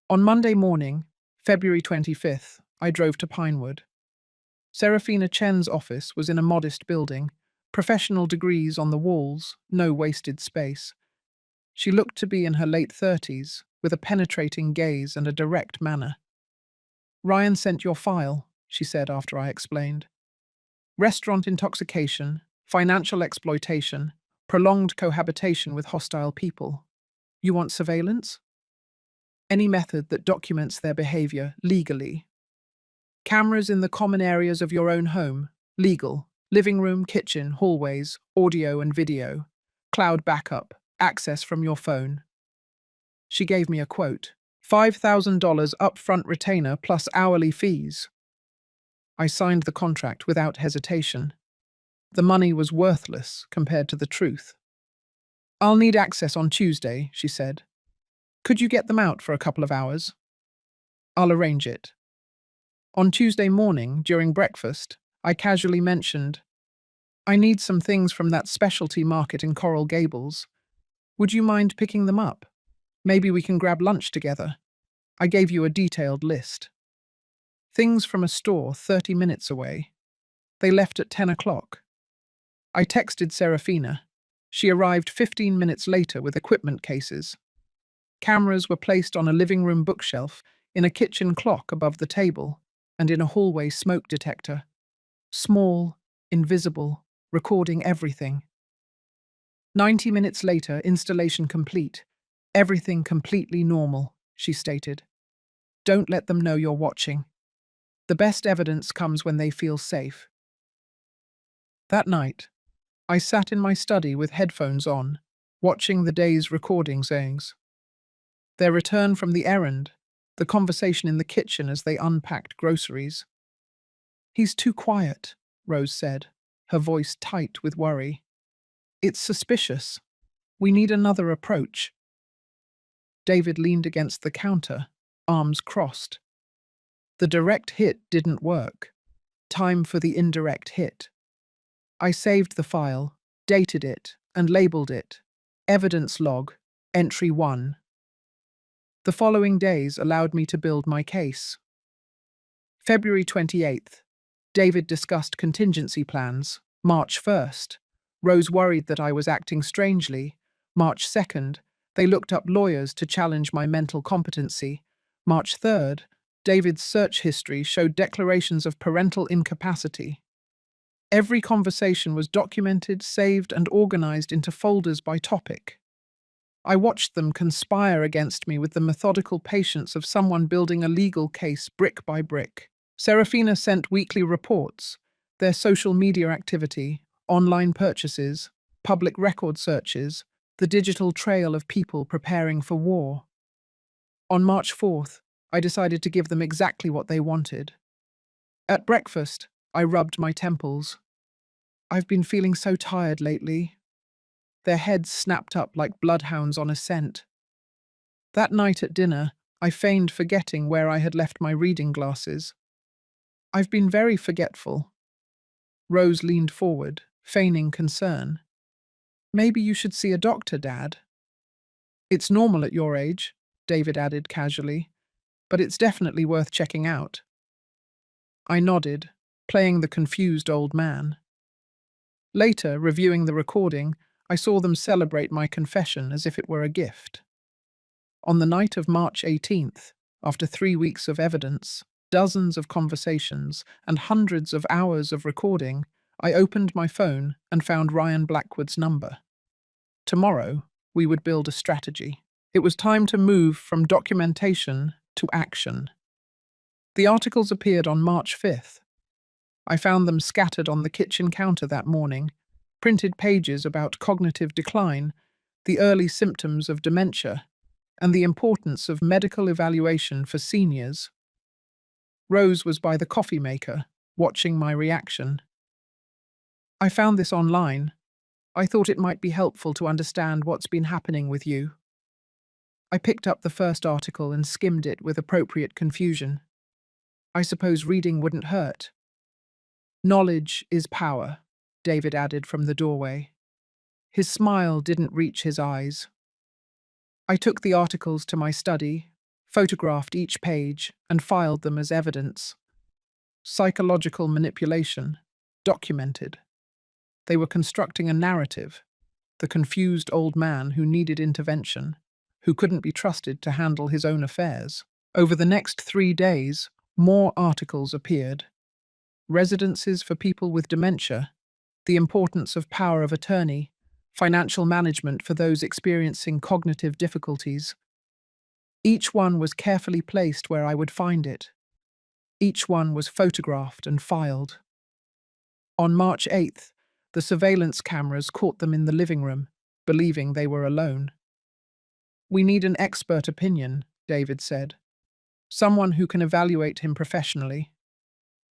On Monday morning, February 25th, I drove to Pinewood. Serafina Chen's office was in a modest building, professional degrees on the walls, no wasted space. She looked to be in her late 30s, with a penetrating gaze and a direct manner. Ryan sent your file, she said after I explained. Restaurant intoxication, financial exploitation, prolonged cohabitation with hostile people. You want surveillance? Any method that documents their behavior legally. Cameras in the common areas of your own home, legal. Living room, kitchen, hallways, audio and video. Cloud backup, access from your phone. She gave me a quote. $5,000 upfront retainer plus hourly fees. I signed the contract without hesitation. The money was worthless compared to the truth. I'll need access on Tuesday, she said. Could you get them out for a couple of hours? I'll arrange it. On Tuesday morning, during breakfast, I casually mentioned, I need some things from that specialty market in Coral Gables. Would you mind picking them up? Maybe we can grab lunch together. I gave you a detailed list. Things from a store 30 minutes away. They left at 10 o'clock. I texted Serafina. She arrived 15 minutes later with equipment cases. Cameras were placed on a living room bookshelf, in a kitchen clock above the table, and in a hallway smoke detector. Small, invisible, recording everything. 90 minutes later, installation complete. Everything completely normal, she stated. Don't let them know you're watching. The best evidence comes when they feel safe. That night, I sat in my study with headphones on, watching the day's recording sayings. Their return from the errand, the conversation in the kitchen as they unpacked groceries. He's too quiet, Rose said, her voice tight with worry. It's suspicious. We need another approach. David leaned against the counter, arms crossed. The direct hit didn't work. Time for the indirect hit. I saved the file, dated it, and labeled it. Evidence log, entry 1. The following days allowed me to build my case. February 28th. David discussed contingency plans. March 1st. Rose worried that I was acting strangely. March 2nd. They looked up lawyers to challenge my mental competency. March 3rd. David's search history showed declarations of parental incapacity. Every conversation was documented, saved, and organized into folders by topic. I watched them conspire against me with the methodical patience of someone building a legal case brick by brick. Serafina sent weekly reports, their social media activity, online purchases, public record searches, the digital trail of people preparing for war. On March 4th, I decided to give them exactly what they wanted. At breakfast, I rubbed my temples. I've been feeling so tired lately. Their heads snapped up like bloodhounds on a scent. That night at dinner, I feigned forgetting where I had left my reading glasses. I've been very forgetful. Rose leaned forward, feigning concern. Maybe you should see a doctor, Dad. It's normal at your age, David added casually, but it's definitely worth checking out. I nodded, playing the confused old man. Later, reviewing the recording, I saw them celebrate my confession as if it were a gift. On the night of March 18th, after 3 weeks of evidence, dozens of conversations, and hundreds of hours of recording, I opened my phone and found Ryan Blackwood's number. Tomorrow, we would build a strategy. It was time to move from documentation to action. The articles appeared on March 5th. I found them scattered on the kitchen counter that morning, printed pages about cognitive decline, the early symptoms of dementia, and the importance of medical evaluation for seniors. Rose was by the coffee maker, watching my reaction. I found this online. I thought it might be helpful to understand what's been happening with you. I picked up the first article and skimmed it with appropriate confusion. I suppose reading wouldn't hurt. Knowledge is power, David added from the doorway. His smile didn't reach his eyes. I took the articles to my study, photographed each page, and filed them as evidence. Psychological manipulation, documented. They were constructing a narrative, the confused old man who needed intervention, who couldn't be trusted to handle his own affairs. Over the next 3 days, More articles appeared. Residences for people with dementia, the importance of power of attorney, financial management for those experiencing cognitive difficulties. Each one was carefully placed where I would find it. Each one was photographed and filed. On March 8th, the surveillance cameras caught them in the living room, believing they were alone. "We need an expert opinion," David said. "Someone who can evaluate him professionally."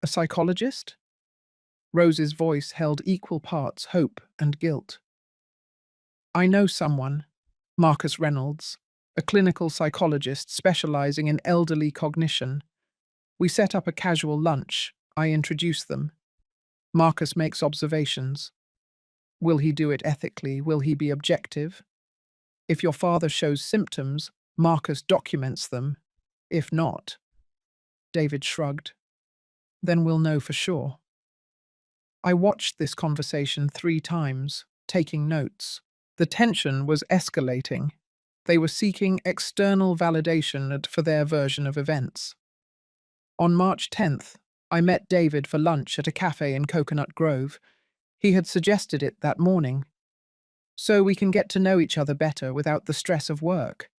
"A psychologist?" Rose's voice held equal parts hope and guilt. "I know someone, Marcus Reynolds, a clinical psychologist specializing in elderly cognition. We set up a casual lunch. I introduce them. Marcus makes observations. Will he do it ethically? Will he be objective? If your father shows symptoms, Marcus documents them. If not," David shrugged, "then we'll know for sure." I watched this conversation 3 times, taking notes. The tension was escalating. They were seeking external validation for their version of events. On March 10th, I met David for lunch at a cafe in Coconut Grove. He had suggested it that morning. "So we can get to know each other better without the stress of work."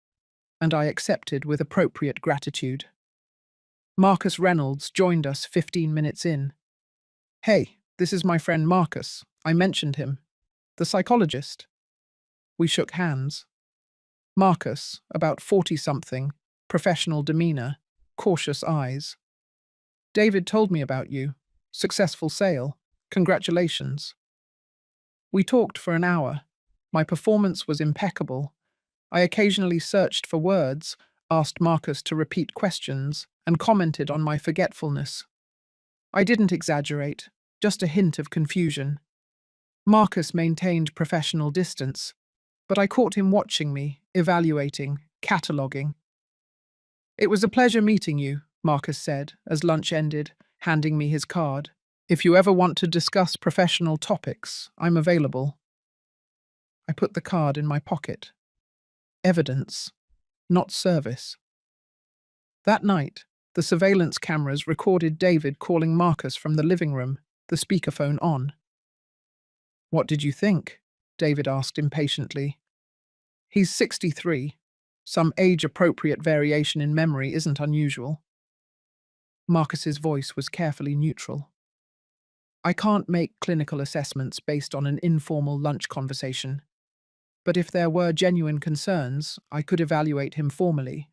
And I accepted with appropriate gratitude. Marcus Reynolds joined us 15 minutes in. "Hey, this is my friend Marcus. I mentioned him. The psychologist." We shook hands. Marcus, about 40-something, professional demeanor, cautious eyes. "David told me about you. Successful sale. Congratulations." We talked for an hour. My performance was impeccable. I occasionally searched for words, asked Marcus to repeat questions, and commented on my forgetfulness. I didn't exaggerate, just a hint of confusion. Marcus maintained professional distance, but I caught him watching me, evaluating, cataloguing. "It was a pleasure meeting you," Marcus said as lunch ended, handing me his card. "If you ever want to discuss professional topics, I'm available." I put the card in my pocket. Evidence, not service. That night, the surveillance cameras recorded David calling Marcus from the living room, the speakerphone on. "What did you think?" David asked impatiently. "He's 63. Some age-appropriate variation in memory isn't unusual." Marcus's voice was carefully neutral. "I can't make clinical assessments based on an informal lunch conversation. But if there were genuine concerns, I could evaluate him formally.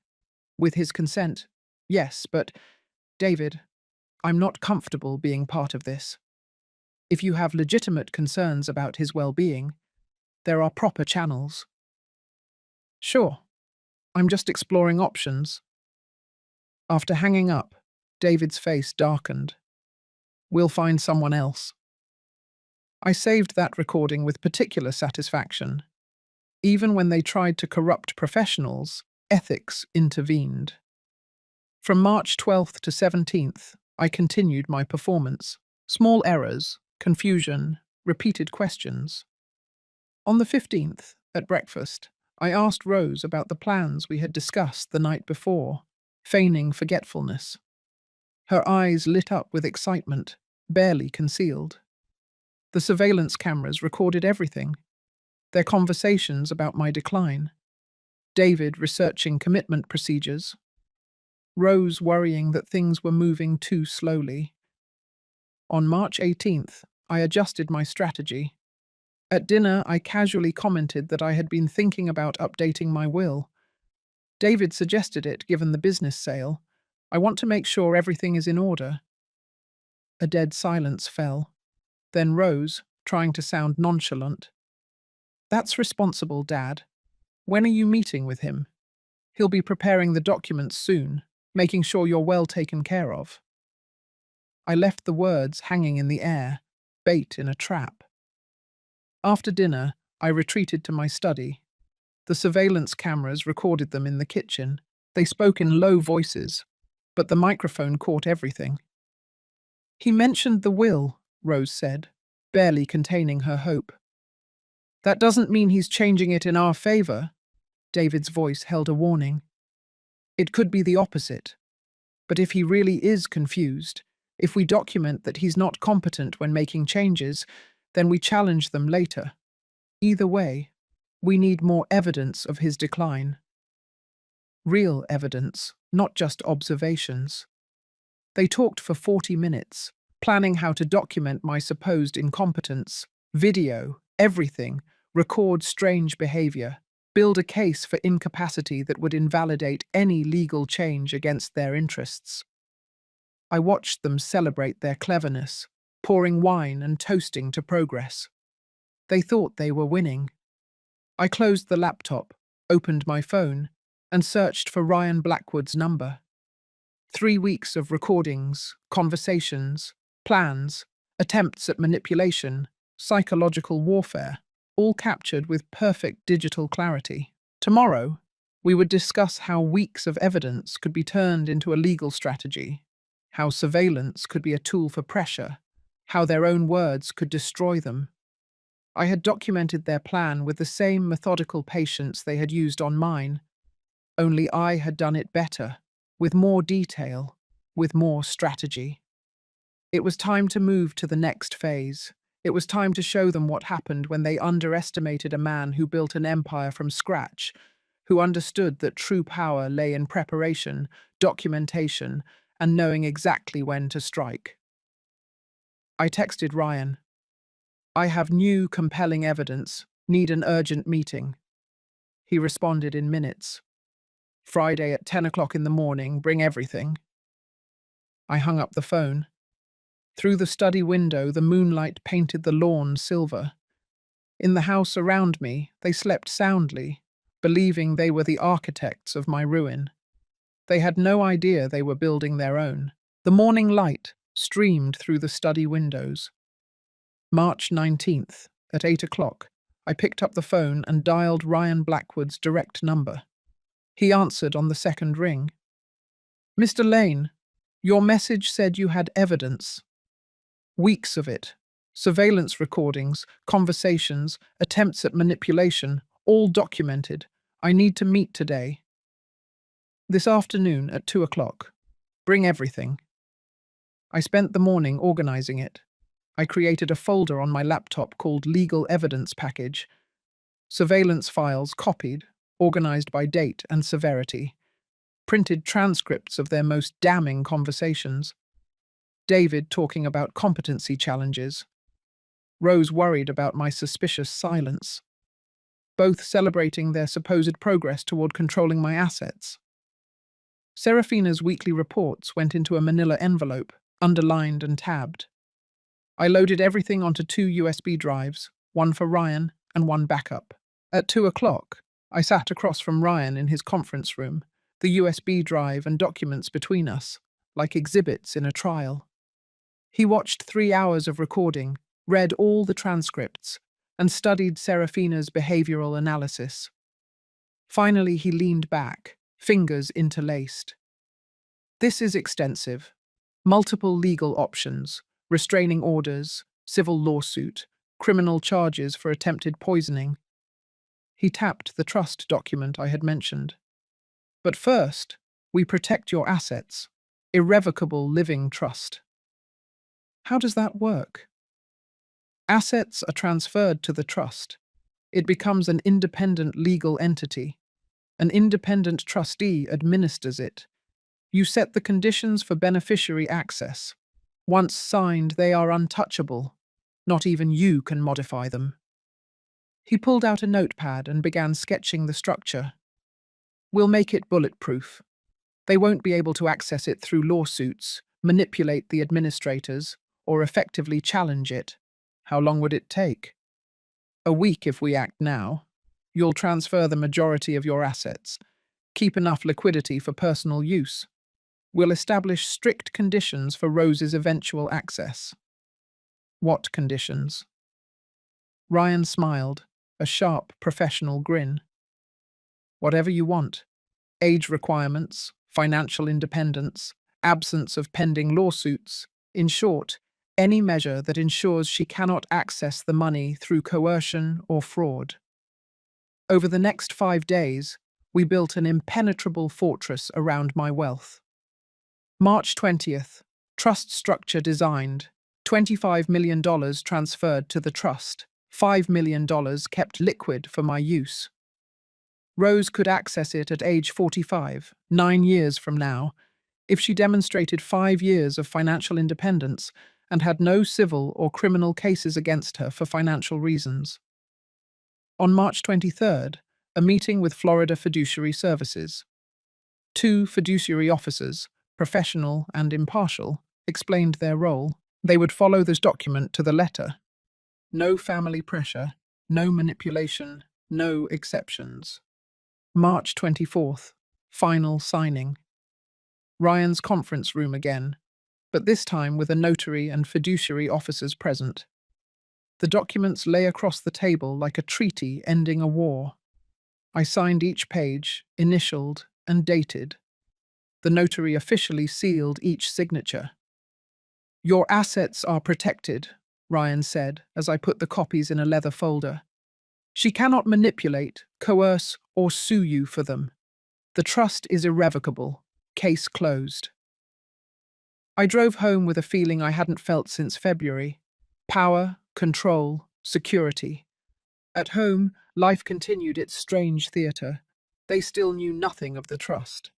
With his consent, yes, but, David, I'm not comfortable being part of this. If you have legitimate concerns about his well-being, there are proper channels." "Sure, I'm just exploring options." After hanging up, David's face darkened. "We'll find someone else." I saved that recording with particular satisfaction. Even when they tried to corrupt professionals, ethics intervened. From March 12th to 17th, I continued my performance. Small errors, confusion, repeated questions. On the 15th, at breakfast, I asked Rose about the plans we had discussed the night before, feigning forgetfulness. Her eyes lit up with excitement, barely concealed. The surveillance cameras recorded everything. Their conversations about my decline. David researching commitment procedures. Rose worrying that things were moving too slowly. On March 18th, I adjusted my strategy. At dinner, I casually commented that I had been thinking about updating my will. David suggested it given the business sale. "I want to make sure everything is in order." A dead silence fell. Then Rose, trying to sound nonchalant. "That's responsible, Dad. When are you meeting with him? He'll be preparing the documents soon, making sure you're well taken care of." I left the words hanging in the air, bait in a trap. After dinner, I retreated to my study. The surveillance cameras recorded them in the kitchen. They spoke in low voices, but the microphone caught everything. "He mentioned the will," Rose said, barely containing her hope. "That doesn't mean he's changing it in our favor." David's voice held a warning. "It could be the opposite. But if he really is confused, if we document that he's not competent when making changes, then we challenge them later. Either way, we need more evidence of his decline. Real evidence, not just observations. They talked for 40 minutes, planning how to document my supposed incompetence, video, everything, record strange behavior, build a case for incapacity that would invalidate any legal change against their interests. I watched them celebrate their cleverness, pouring wine and toasting to progress. They thought they were winning. I closed the laptop, opened my phone, and searched for Ryan Blackwood's number. 3 weeks of recordings, conversations, plans, attempts at manipulation, psychological warfare, all captured with perfect digital clarity. Tomorrow, we would discuss how weeks of evidence could be turned into a legal strategy, how surveillance could be a tool for pressure, how their own words could destroy them. I had documented their plan with the same methodical patience they had used on mine, only I had done it better, with more detail, with more strategy. It was time to move to the next phase. It was time to show them what happened when they underestimated a man who built an empire from scratch, who understood that true power lay in preparation, documentation, and knowing exactly when to strike. I texted Ryan. I have new, compelling evidence. Need an urgent meeting. He responded in minutes. Friday at 10 o'clock in the morning, bring everything. I hung up the phone. Through the study window, the moonlight painted the lawn silver. In the house around me, they slept soundly, believing they were the architects of my ruin. They had no idea they were building their own. The morning light streamed through the study windows. March 19th, at 8 o'clock, I picked up the phone and dialed Ryan Blackwood's direct number. He answered on the second ring. Mr. Lane, your message said you had evidence. Weeks of it. Surveillance recordings, conversations, attempts at manipulation, all documented. I need to meet today. This afternoon at 2 o'clock. Bring everything. I spent the morning organizing it. I created a folder on my laptop called Legal Evidence Package. Surveillance files copied, organized by date and severity. Printed transcripts of their most damning conversations. David talking about competency challenges. Rose worried about my suspicious silence. Both celebrating their supposed progress toward controlling my assets. Serafina's weekly reports went into a manila envelope, underlined and tabbed. I loaded everything onto 2 USB drives, one for Ryan and one backup. At 2 o'clock, I sat across from Ryan in his conference room, the USB drive and documents between us, like exhibits in a trial. He watched 3 hours of recording, read all the transcripts, and studied Serafina's behavioral analysis. Finally, he leaned back, fingers interlaced. This is extensive. Multiple legal options, restraining orders, civil lawsuit, criminal charges for attempted poisoning. He tapped the trust document I had mentioned. But first, we protect your assets. Irrevocable living trust. How does that work? Assets are transferred to the trust. It becomes an independent legal entity. An independent trustee administers it. You set the conditions for beneficiary access. Once signed, they are untouchable. Not even you can modify them. He pulled out a notepad and began sketching the structure. We'll make it bulletproof. They won't be able to access it through lawsuits, manipulate the administrators, or effectively challenge it. How long would it take? A week if we act now. You'll transfer the majority of your assets. Keep enough liquidity for personal use. We'll establish strict conditions for Rose's eventual access. What conditions? Ryan smiled, a sharp, professional grin. Whatever you want. Age requirements, financial independence, absence of pending lawsuits. In short, any measure that ensures she cannot access the money through coercion or fraud. Over the next 5 days, we built an impenetrable fortress around my wealth. March 20th. Trust structure designed. $25 million transferred to the trust. $5 million kept liquid for my use. Rose could access it at age 45, 9 years from now, if she demonstrated 5 years of financial independence and had no civil or criminal cases against her for financial reasons. On March 23rd, a meeting with Florida Fiduciary Services. 2 fiduciary officers, professional and impartial, explained their role. They would follow this document to the letter. No family pressure, no manipulation, no exceptions. March 24th. Final signing. Ryan's conference room again, but this time with a notary and fiduciary officers present. The documents lay across the table like a treaty ending a war. I signed each page, initialed and dated. The notary officially sealed each signature. "Your assets are protected," Ryan said as I put the copies in a leather folder. "She cannot manipulate, coerce, or sue you for them. The trust is irrevocable. Case closed." I drove home with a feeling I hadn't felt since February. Power, control, security. At home, life continued its strange theatre. They still knew nothing of the trust.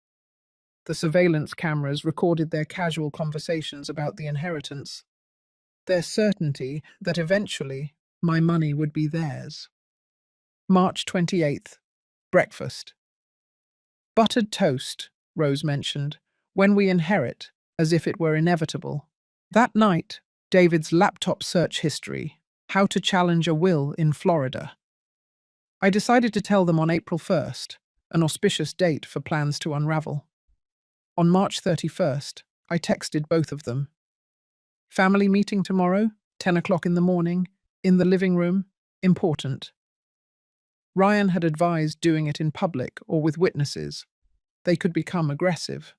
The surveillance cameras recorded their casual conversations about the inheritance, their certainty that eventually my money would be theirs. March 28th. Breakfast. "Buttered toast," Rose mentioned, "when we inherit, as if it were inevitable." That night, David's laptop search history, how to challenge a will in Florida. I decided to tell them on April 1st, an auspicious date for plans to unravel. On March 31st, I texted both of them. "Family meeting tomorrow, 10 o'clock in the morning, in the living room, important." Ryan had advised doing it in public or with witnesses. They could become aggressive.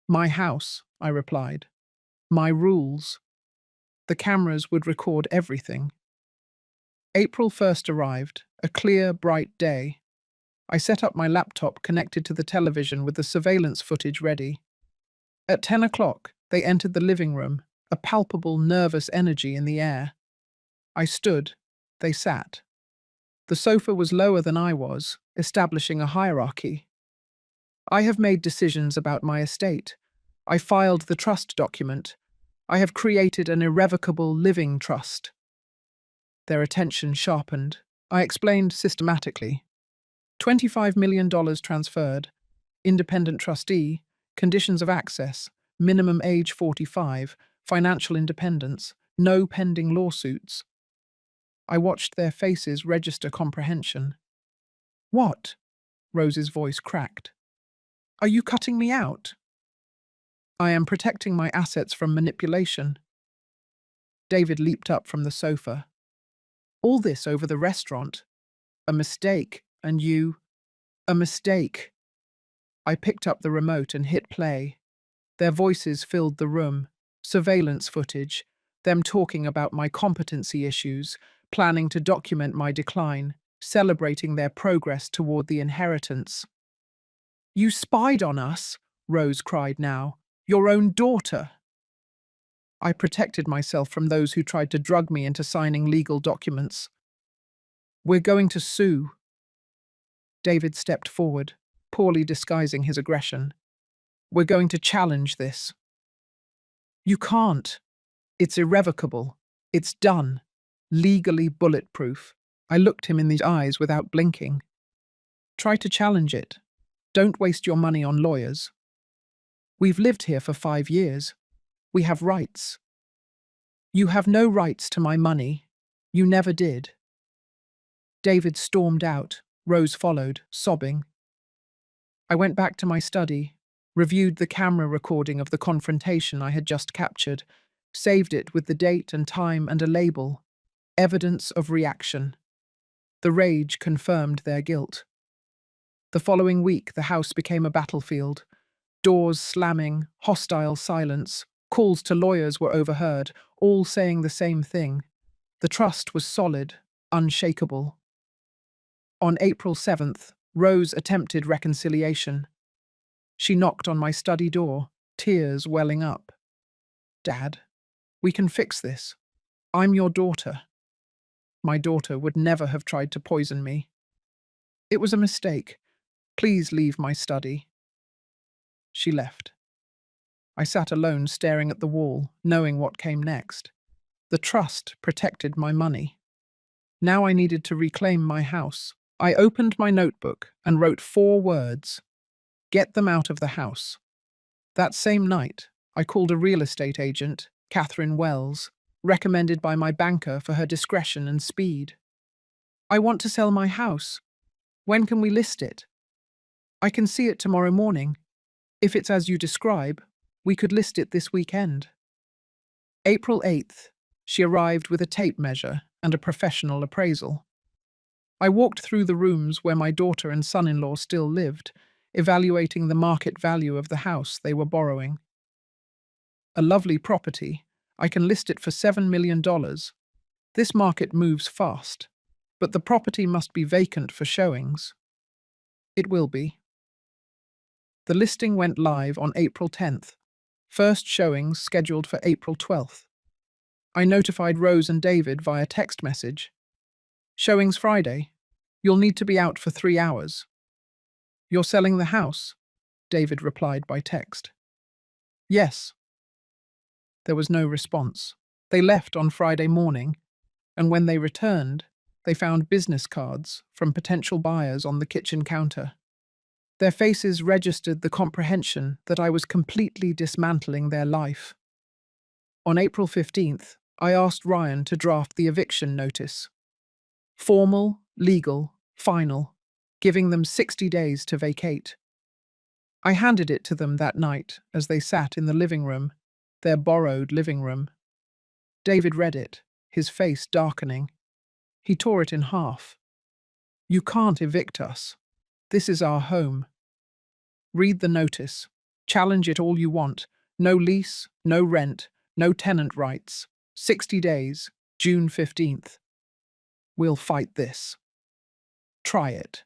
"My house," I replied. "My rules." The cameras would record everything. April 1st arrived, a clear, bright day. I set up my laptop connected to the television with the surveillance footage ready. At 10 o'clock, they entered the living room, a palpable, nervous energy in the air. I stood. They sat. The sofa was lower than I was, establishing a hierarchy. "I have made decisions about my estate. I filed the trust document. I have created an irrevocable living trust." Their attention sharpened. I explained systematically. $25 million transferred, independent trustee, conditions of access, minimum age 45, financial independence, no pending lawsuits. I watched their faces register comprehension. "What?" Rose's voice cracked. "Are you cutting me out?" "I am protecting my assets from manipulation." David leaped up from the sofa. "All this over the restaurant? A mistake, and you—" "A mistake." I picked up the remote and hit play. Their voices filled the room, surveillance footage, them talking about my competency issues, planning to document my decline, celebrating their progress toward the inheritance. "You spied on us," Rose cried now. "Your own daughter." I protected myself from those who tried to drug me into signing legal documents. "We're going to sue." David stepped forward, poorly disguising his aggression. "We're going to challenge this." "You can't. It's irrevocable. It's done. Legally bulletproof." I looked him in the eyes without blinking. "Try to challenge it. Don't waste your money on lawyers. We've lived here for 5 years. We have rights." "You have no rights to my money. You never did." David stormed out. Rose followed, sobbing. I went back to my study, reviewed the camera recording of the confrontation I had just captured, saved it with the date and time and a label. Evidence of reaction. The rage confirmed their guilt. The following week, the house became a battlefield. Doors slamming, hostile silence, calls to lawyers were overheard, all saying the same thing. The trust was solid, unshakable. On April 7th, Rose attempted reconciliation. She knocked on my study door. tears welling up. Dad, we can fix this. I'm your daughter. My daughter would never have tried to poison me. It was a mistake. Please leave my study. She left. I sat alone staring at the wall, knowing what came next. The trust protected my money. Now I needed to reclaim my house. I opened my notebook and wrote 4 words. Get them out of the house. That same night, I called a real estate agent, Catherine Wells, recommended by my banker for her discretion and speed. I want to sell my house. When can we list it? I can see it tomorrow morning. If it's as you describe, we could list it this weekend. April 8th, she arrived with a tape measure and a professional appraisal. I walked through the rooms where my daughter and son-in-law still lived, evaluating the market value of the house they were borrowing. A lovely property. I can list it for $7 million. This market moves fast, but the property must be vacant for showings. It will be. The listing went live on April 10th. First showings scheduled for April 12th. I notified Rose and David via text message. Showings Friday. You'll need to be out for 3 hours. You're selling the house? David replied by text. Yes. There was no response. They left on Friday morning, and when they returned, they found business cards from potential buyers on the kitchen counter. Their faces registered the comprehension that I was completely dismantling their life. On April 15th, I asked Ryan to draft the eviction notice. Formal, legal, final, giving them 60 days to vacate. I handed it to them that night as they sat in the living room, their borrowed living room. David read it, his face darkening. He tore it in half. You can't evict us. This is our home. Read the notice. Challenge it all you want. No lease, no rent, no tenant rights. 60 days, June 15th. We'll fight this. Try it.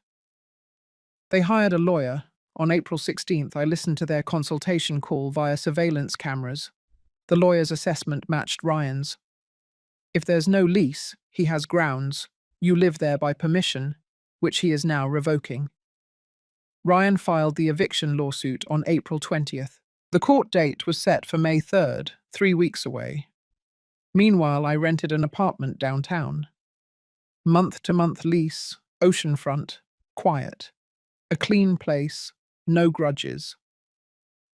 They hired a lawyer. On April 16th, I listened to their consultation call via surveillance cameras. The lawyer's assessment matched Ryan's. If there's no lease, he has grounds. You live there by permission, which he is now revoking. Ryan filed the eviction lawsuit on April 20th. The court date was set for May 3rd, 3 weeks away. Meanwhile, I rented an apartment downtown. Month-to-month lease, oceanfront, quiet. A clean place, no grudges.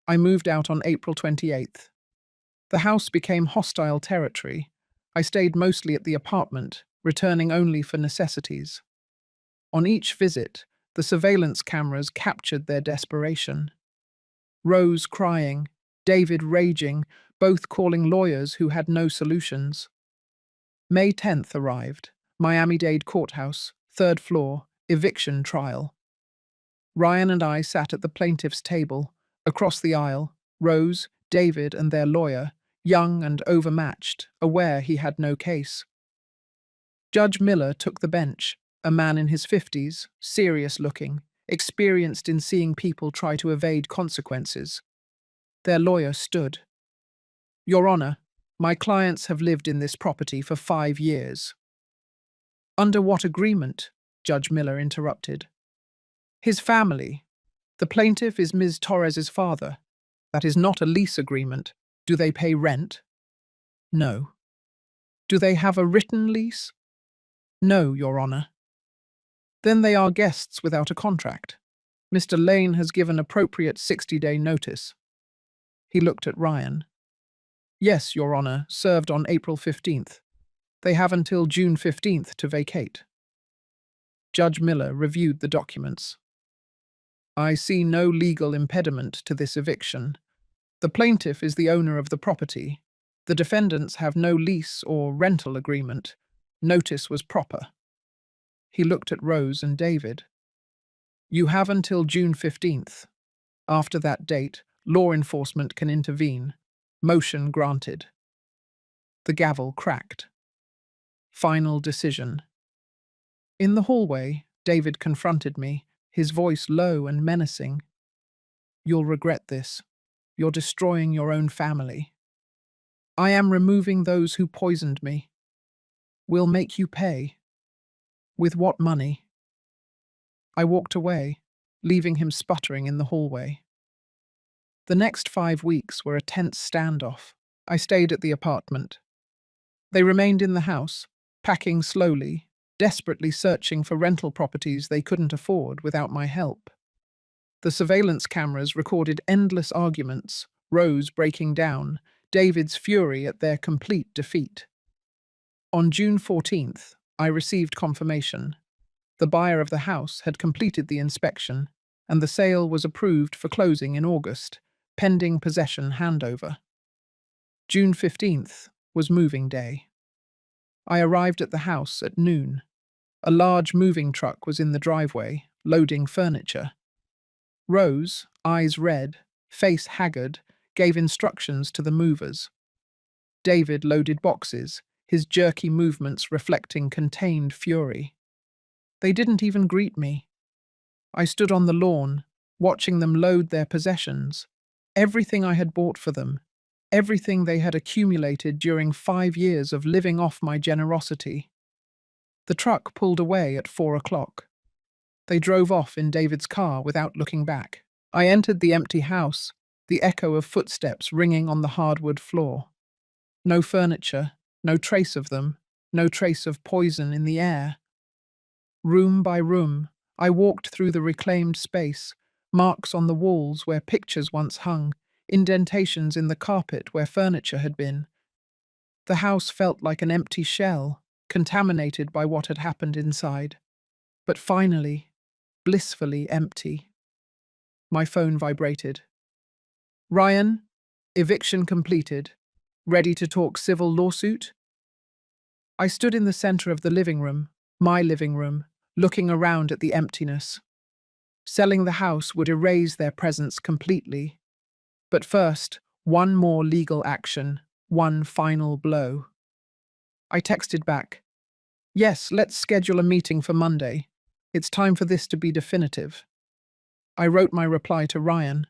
I moved out on April 28th. The house became hostile territory. I stayed mostly at the apartment, returning only for necessities. On each visit, the surveillance cameras captured their desperation. Rose crying, David raging, both calling lawyers who had no solutions. May 10th arrived. Miami-Dade Courthouse, 3rd floor, eviction trial. Ryan and I sat at the plaintiff's table. Across the aisle, Rose, David, and their lawyer, young and overmatched, aware he had no case. Judge Miller took the bench, a man in his 50s, serious-looking, experienced in seeing people try to evade consequences. Their lawyer stood. Your Honor, my clients have lived in this property for 5 years. Under what agreement? Judge Miller interrupted. His family. The plaintiff is Ms. Torres's father. That is not a lease agreement. Do they pay rent? No. Do they have a written lease? No, Your Honor. Then they are guests without a contract. Mr. Lane has given appropriate 60-day notice. He looked at Ryan. Yes, Your Honor, served on April 15th. They have until June 15th to vacate. Judge Miller reviewed the documents. I see no legal impediment to this eviction. The plaintiff is the owner of the property. The defendants have no lease or rental agreement. Notice was proper. He looked at Rose and David. You have until June 15th. After that date, law enforcement can intervene. Motion granted. The gavel cracked. Final decision. In the hallway, David confronted me, his voice low and menacing. You'll regret this. You're destroying your own family. I am removing those who poisoned me. We'll make you pay. With what money? I walked away, leaving him sputtering in the hallway. The next 5 weeks were a tense standoff. I stayed at the apartment. They remained in the house, packing slowly, desperately searching for rental properties they couldn't afford without my help. The surveillance cameras recorded endless arguments, Rose breaking down, David's fury at their complete defeat. On June 14th, I received confirmation. The buyer of the house had completed the inspection, and the sale was approved for closing in August, pending possession handover. June 15th was moving day. I arrived at the house at noon. A large moving truck was in the driveway, loading furniture. Rose, eyes red, face haggard, gave instructions to the movers. David loaded boxes, his jerky movements reflecting contained fury. They didn't even greet me. I stood on the lawn, watching them load their possessions, everything I had bought for them, everything they had accumulated during 5 years of living off my generosity. The truck pulled away at 4 o'clock. They drove off in David's car without looking back. I entered the empty house, the echo of footsteps ringing on the hardwood floor. No furniture, no trace of them, no trace of poison in the air. Room by room, I walked through the reclaimed space, marks on the walls where pictures once hung, indentations in the carpet where furniture had been. The house felt like an empty shell, contaminated by what had happened inside. But finally, blissfully empty. My phone vibrated. Ryan, eviction completed. Ready to talk civil lawsuit? I stood in the center of the living room, my living room, looking around at the emptiness. Selling the house would erase their presence completely. But first, one more legal action, one final blow. I texted back, "Yes, let's schedule a meeting for Monday. It's time for this to be definitive." I wrote my reply to Ryan.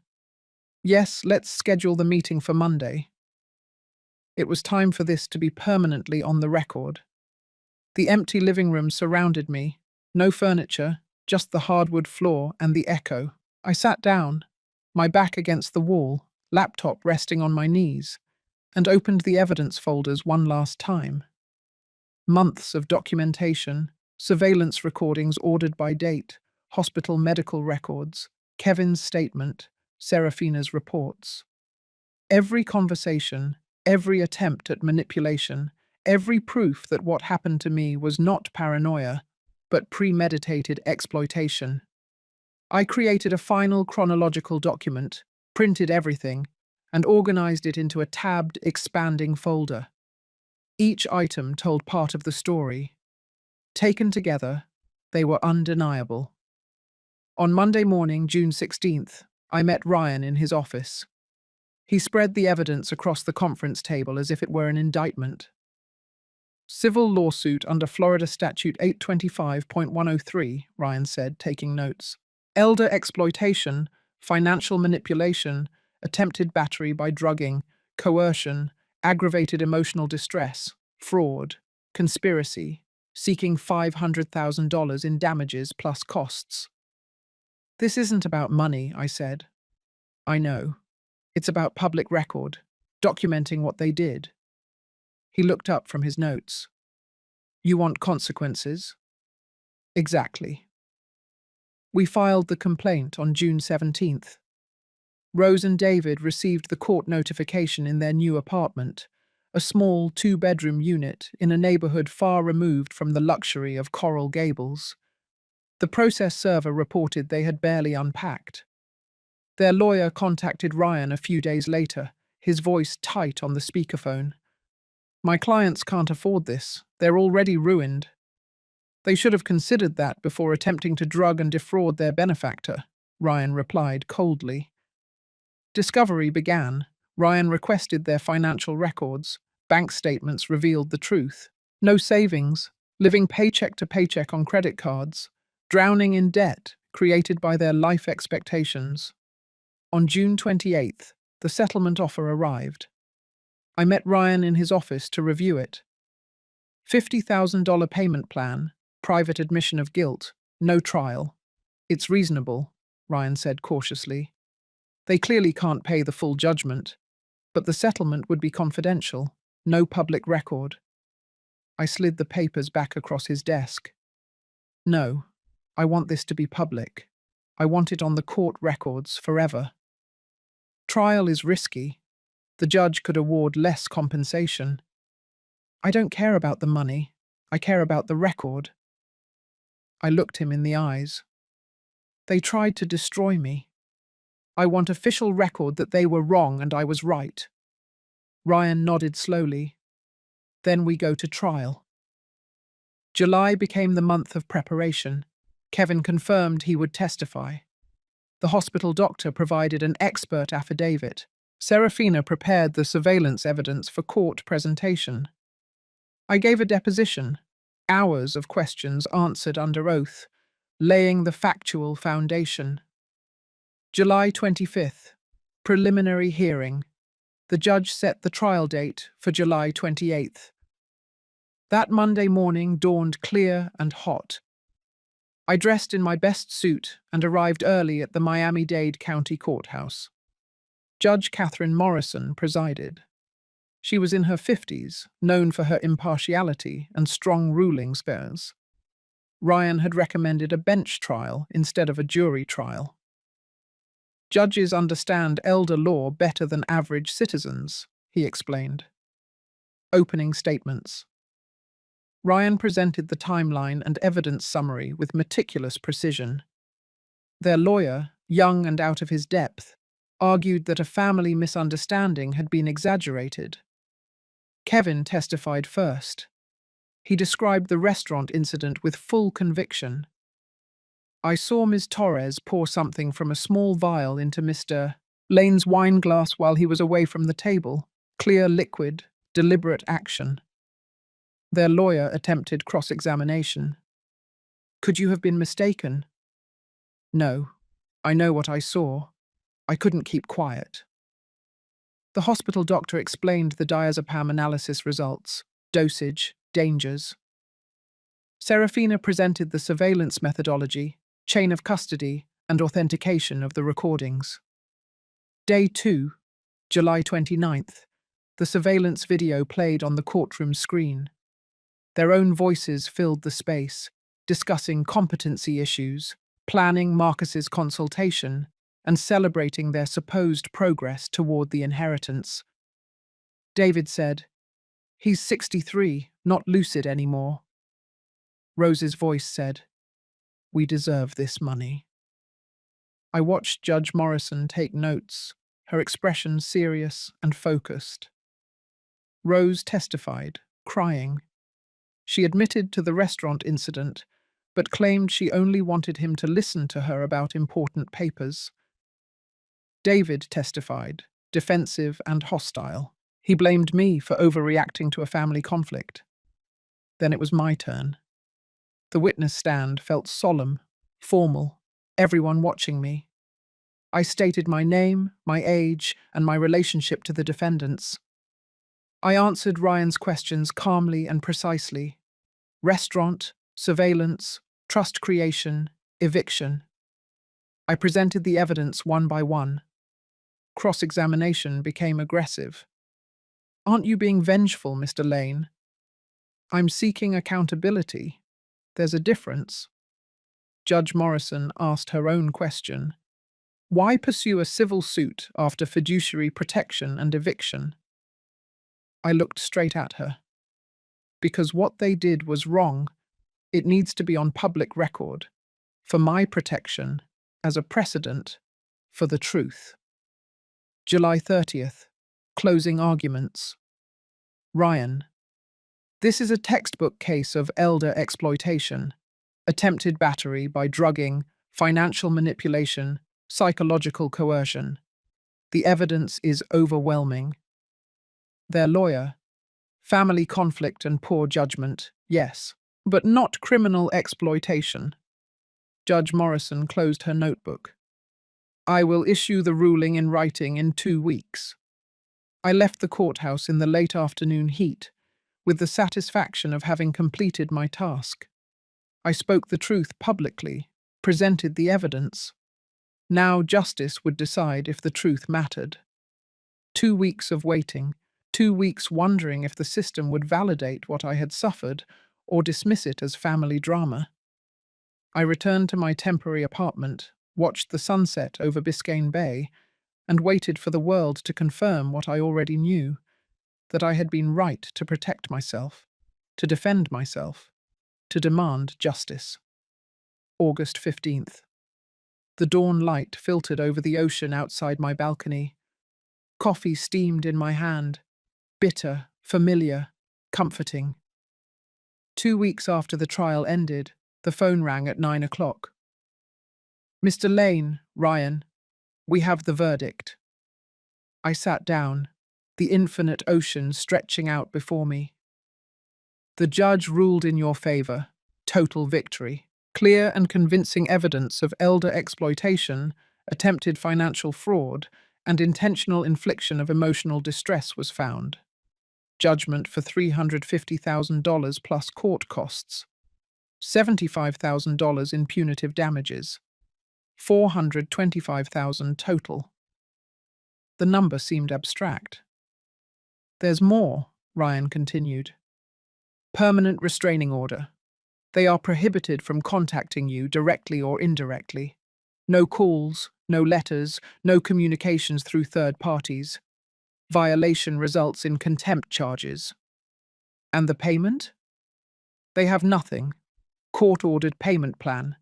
"Yes, let's schedule the meeting for Monday." It was time for this to be permanently on the record. The empty living room surrounded me, no furniture, just the hardwood floor and the echo. I sat down, my back against the wall, laptop resting on my knees, and opened the evidence folders one last time. Months of documentation, surveillance recordings ordered by date, hospital medical records, Kevin's statement, Serafina's reports. Every conversation, every attempt at manipulation, every proof that what happened to me was not paranoia, but premeditated exploitation. I created a final chronological document, printed everything, and organized it into a tabbed, expanding folder. Each item told part of the story. Taken together, they were undeniable. On Monday morning, June 16th, I met Ryan in his office. He spread the evidence across the conference table as if it were an indictment. Civil lawsuit under Florida Statute 825.103, Ryan said, taking notes. Elder exploitation, financial manipulation, attempted battery by drugging, coercion, aggravated emotional distress, fraud, conspiracy, seeking $500,000 in damages plus costs. This isn't about money, I said. I know. It's about public record, documenting what they did. He looked up from his notes. You want consequences? Exactly. We filed the complaint on June 17th. Rose and David received the court notification in their new apartment, a small 2-bedroom unit in a neighborhood far removed from the luxury of Coral Gables. The process server reported they had barely unpacked. Their lawyer contacted Ryan a few days later, his voice tight on the speakerphone. My clients can't afford this. They're already ruined. They should have considered that before attempting to drug and defraud their benefactor, Ryan replied coldly. Discovery began. Ryan requested their financial records. Bank statements revealed the truth. No savings, living paycheck to paycheck on credit cards, drowning in debt created by their life expectations. On June 28th, The settlement offer arrived. I met Ryan in his office to review it. $50,000 payment plan, private admission of guilt, no trial. It's reasonable, Ryan said cautiously. They clearly can't pay the full judgment, but the settlement would be confidential, no public record. I slid the papers back across his desk. No, I want this to be public. I want it on the court records forever. Trial is risky. The judge could award less compensation. I don't care about the money. I care about the record. I looked him in the eyes. They tried to destroy me. I want official record that they were wrong and I was right. Ryan nodded slowly. Then we go to trial. July became the month of preparation. Kevin confirmed he would testify. The hospital doctor provided an expert affidavit. Serafina prepared the surveillance evidence for court presentation. I gave a deposition, hours of questions answered under oath, laying the factual foundation. July 25th, preliminary hearing. The judge set the trial date for July 28th. That Monday morning dawned clear and hot. I dressed in my best suit and arrived early at the Miami-Dade County Courthouse. Judge Catherine Morrison presided. She was in her 50s, known for her impartiality and strong ruling spells. Ryan had recommended a bench trial instead of a jury trial. Judges understand elder law better than average citizens, he explained. Opening statements. Ryan presented the timeline and evidence summary with meticulous precision. Their lawyer, young and out of his depth, argued that a family misunderstanding had been exaggerated. Kevin testified first. He described the restaurant incident with full conviction. I saw Ms. Torres pour something from a small vial into Mr. Lane's wine glass while he was away from the table. Clear liquid, deliberate action. Their lawyer attempted cross-examination. Could you have been mistaken? No. I know what I saw. I couldn't keep quiet. The hospital doctor explained the diazepam analysis results, dosage, dangers. Serafina presented the surveillance methodology, chain of custody, and authentication of the recordings. Day 2, July 29th, the surveillance video played on the courtroom screen. Their own voices filled the space, discussing competency issues, planning Marcus's consultation, and celebrating their supposed progress toward the inheritance. David said, "He's 63, not lucid anymore." Rose's voice said, "We deserve this money." I watched Judge Morrison take notes, her expression serious and focused. Rose testified, crying. She admitted to the restaurant incident, but claimed she only wanted him to listen to her about important papers. David testified, defensive and hostile. He blamed me for overreacting to a family conflict. Then it was my turn. The witness stand felt solemn, formal, everyone watching me. I stated my name, my age, and my relationship to the defendants. I answered Ryan's questions calmly and precisely. Restaurant, surveillance, trust creation, eviction. I presented the evidence one by one. Cross-examination became aggressive. "Aren't you being vengeful, Mr. Lane?" "I'm seeking accountability. There's a difference." Judge Morrison asked her own question. Why pursue a civil suit after fiduciary protection and eviction? I looked straight at her. Because what they did was wrong. It needs to be on public record. For my protection, as a precedent, for the truth. July 30th. Closing arguments. Ryan. This is a textbook case of elder exploitation, attempted battery by drugging, financial manipulation, psychological coercion. The evidence is overwhelming. Their lawyer. Family conflict and poor judgment, yes, but not criminal exploitation. Judge Morrison closed her notebook. I will issue the ruling in writing in 2 weeks. I left the courthouse in the late afternoon heat, with the satisfaction of having completed my task. I spoke the truth publicly, presented the evidence. Now justice would decide if the truth mattered. 2 weeks of waiting, 2 weeks wondering if the system would validate what I had suffered or dismiss it as family drama. I returned to my temporary apartment, watched the sunset over Biscayne Bay, and waited for the world to confirm what I already knew, that I had been right to protect myself, to defend myself, to demand justice. August 15th. The dawn light filtered over the ocean outside my balcony. Coffee steamed in my hand, bitter, familiar, comforting. 2 weeks after the trial ended, the phone rang at 9 o'clock. "Mr. Lane, Ryan, we have the verdict." I sat down, the infinite ocean stretching out before me. "The judge ruled in your favor. Total victory. Clear and convincing evidence of elder exploitation, attempted financial fraud, and intentional infliction of emotional distress was found. Judgment for $350,000 plus court costs. $75,000 in punitive damages. $425,000 total." The number seemed abstract. "There's more," Ryan continued. "Permanent restraining order. They are prohibited from contacting you directly or indirectly. No calls, no letters, no communications through third parties. Violation results in contempt charges. And the payment? They have nothing. Court-ordered payment plan.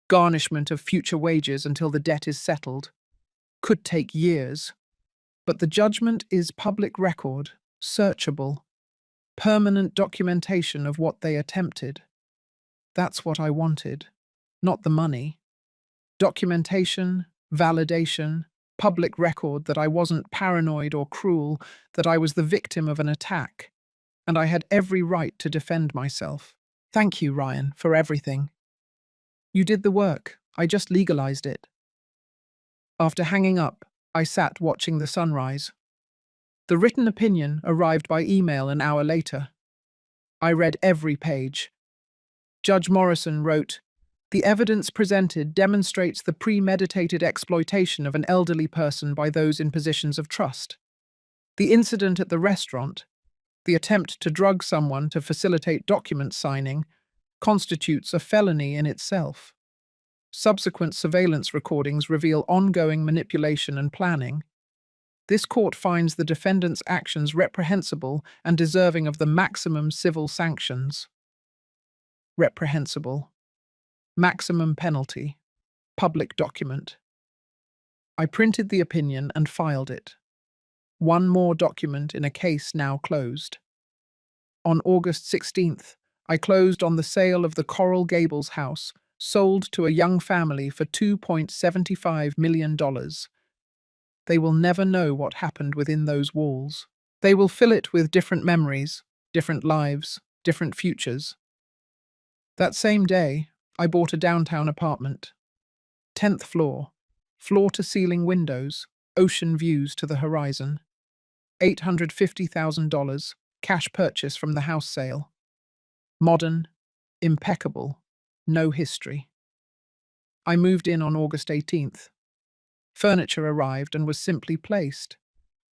Garnishment of future wages until the debt is settled. Could take years. But the judgment is public record, searchable. Permanent documentation of what they attempted. That's what I wanted. Not the money. Documentation, validation, public record that I wasn't paranoid or cruel, that I was the victim of an attack, and I had every right to defend myself. Thank you, Ryan, for everything. You did the work. I just legalized it." After hanging up, I sat watching the sunrise. The written opinion arrived by email an hour later. I read every page. Judge Morrison wrote, "The evidence presented demonstrates the premeditated exploitation of an elderly person by those in positions of trust. The incident at the restaurant, the attempt to drug someone to facilitate document signing, constitutes a felony in itself. Subsequent surveillance recordings reveal ongoing manipulation and planning. This court finds the defendant's actions reprehensible and deserving of the maximum civil sanctions." Reprehensible. Maximum penalty. Public document. I printed the opinion and filed it. One more document in a case now closed. On August 16th, I closed on the sale of the Coral Gables house, sold to a young family for $2.75 million. They will never know what happened within those walls. They will fill it with different memories, different lives, different futures. That same day, I bought a downtown apartment. 10th floor, floor-to-ceiling windows, ocean views to the horizon. $850,000, cash purchase from the house sale. Modern, impeccable, no history. I moved in on August 18th. Furniture arrived and was simply placed.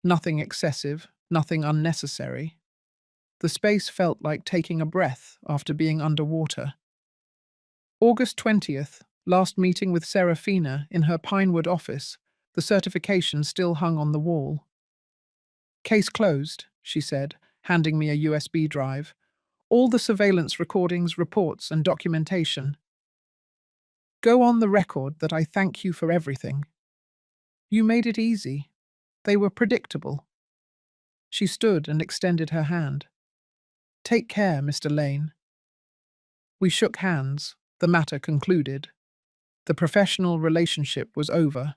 Nothing excessive, nothing unnecessary. The space felt like taking a breath after being underwater. August 20th, last meeting with Serafina in her Pinewood office, the certification still hung on the wall. "Case closed," she said, handing me a USB drive. "All the surveillance recordings, reports, and documentation. Go on the record that I thank you for everything. You made it easy. They were predictable." She stood and extended her hand. "Take care, Mr. Lane." We shook hands, the matter concluded. The professional relationship was over.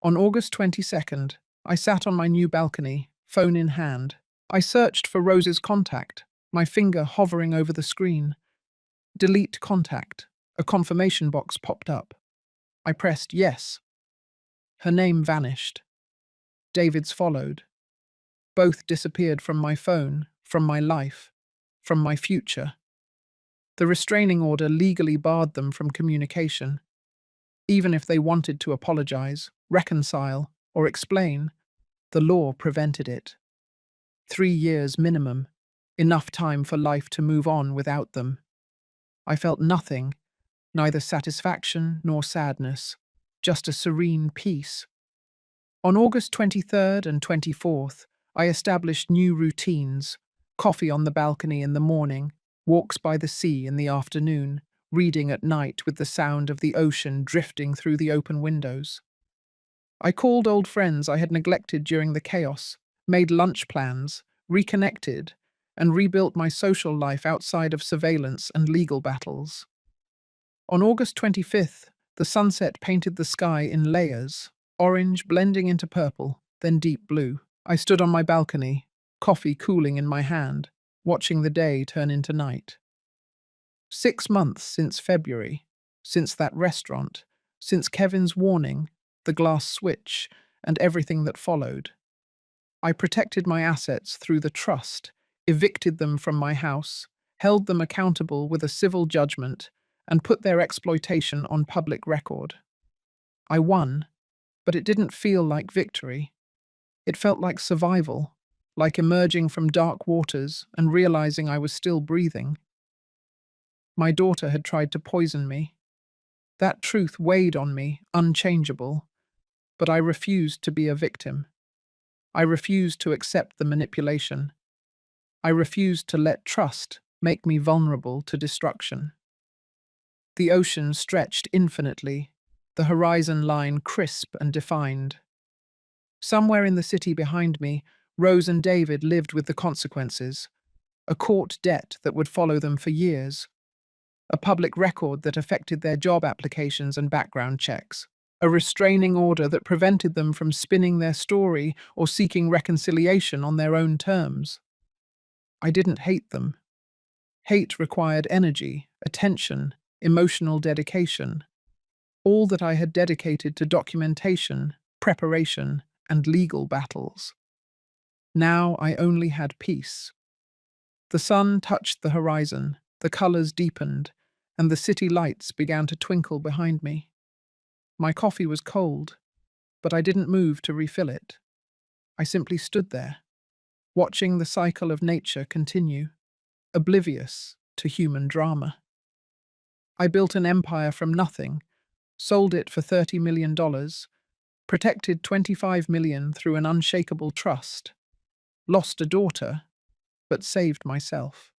On August 22nd, I sat on my new balcony, phone in hand. I searched for Rose's contact, my finger hovering over the screen. Delete contact. A confirmation box popped up. I pressed yes. Her name vanished. David's followed. Both disappeared from my phone, from my life, from my future. The restraining order legally barred them from communication. Even if they wanted to apologize, reconcile, or explain, the law prevented it. 3 years minimum, enough time for life to move on without them. I felt nothing, neither satisfaction nor sadness, just a serene peace. On August 23rd and 24th, I established new routines: coffee on the balcony in the morning, walks by the sea in the afternoon, reading at night with the sound of the ocean drifting through the open windows. I called old friends I had neglected during the chaos, made lunch plans, reconnected, and rebuilt my social life outside of surveillance and legal battles. On August 25th, the sunset painted the sky in layers, orange blending into purple, then deep blue. I stood on my balcony, coffee cooling in my hand, watching the day turn into night. 6 months since February, since that restaurant, since Kevin's warning, the glass switch, and everything that followed. I protected my assets through the trust, evicted them from my house, held them accountable with a civil judgment, and put their exploitation on public record. I won, but it didn't feel like victory. It felt like survival, like emerging from dark waters and realizing I was still breathing. My daughter had tried to poison me. That truth weighed on me, unchangeable, but I refused to be a victim. I refused to accept the manipulation. I refused to let trust make me vulnerable to destruction. The ocean stretched infinitely, the horizon line crisp and defined. Somewhere in the city behind me, Rose and David lived with the consequences, a court debt that would follow them for years, a public record that affected their job applications and background checks, a restraining order that prevented them from spinning their story or seeking reconciliation on their own terms. I didn't hate them. Hate required energy, attention, emotional dedication, all that I had dedicated to documentation, preparation, and legal battles. Now I only had peace. The sun touched the horizon, the colors deepened, and the city lights began to twinkle behind me. My coffee was cold, but I didn't move to refill it. I simply stood there, watching the cycle of nature continue, oblivious to human drama. I built an empire from nothing, sold it for $30 million, protected $25 million through an unshakable trust, lost a daughter, but saved myself.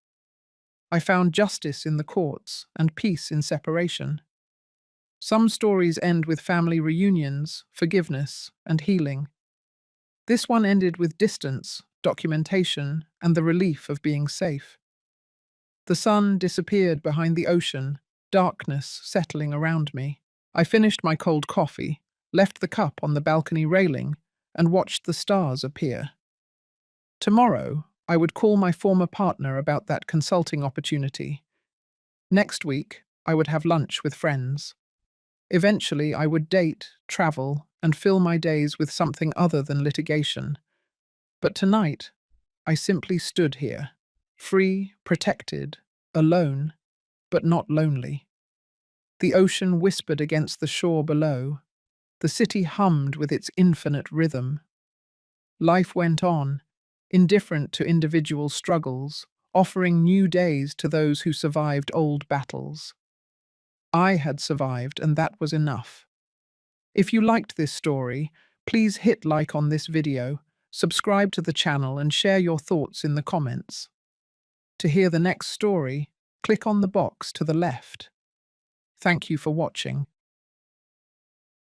I found justice in the courts and peace in separation. Some stories end with family reunions, forgiveness, and healing. This one ended with distance, documentation, and the relief of being safe. The sun disappeared behind the ocean, darkness settling around me. I finished my cold coffee, left the cup on the balcony railing, and watched the stars appear. Tomorrow, I would call my former partner about that consulting opportunity. Next week, I would have lunch with friends. Eventually, I would date, travel, and fill my days with something other than litigation. But tonight, I simply stood here, free, protected, alone, but not lonely. The ocean whispered against the shore below. The city hummed with its infinite rhythm. Life went on, indifferent to individual struggles, offering new days to those who survived old battles. I had survived, and that was enough. If you liked this story, please hit like on this video, subscribe to the channel, and share your thoughts in the comments. To hear the next story, click on the box to the left. Thank you for watching.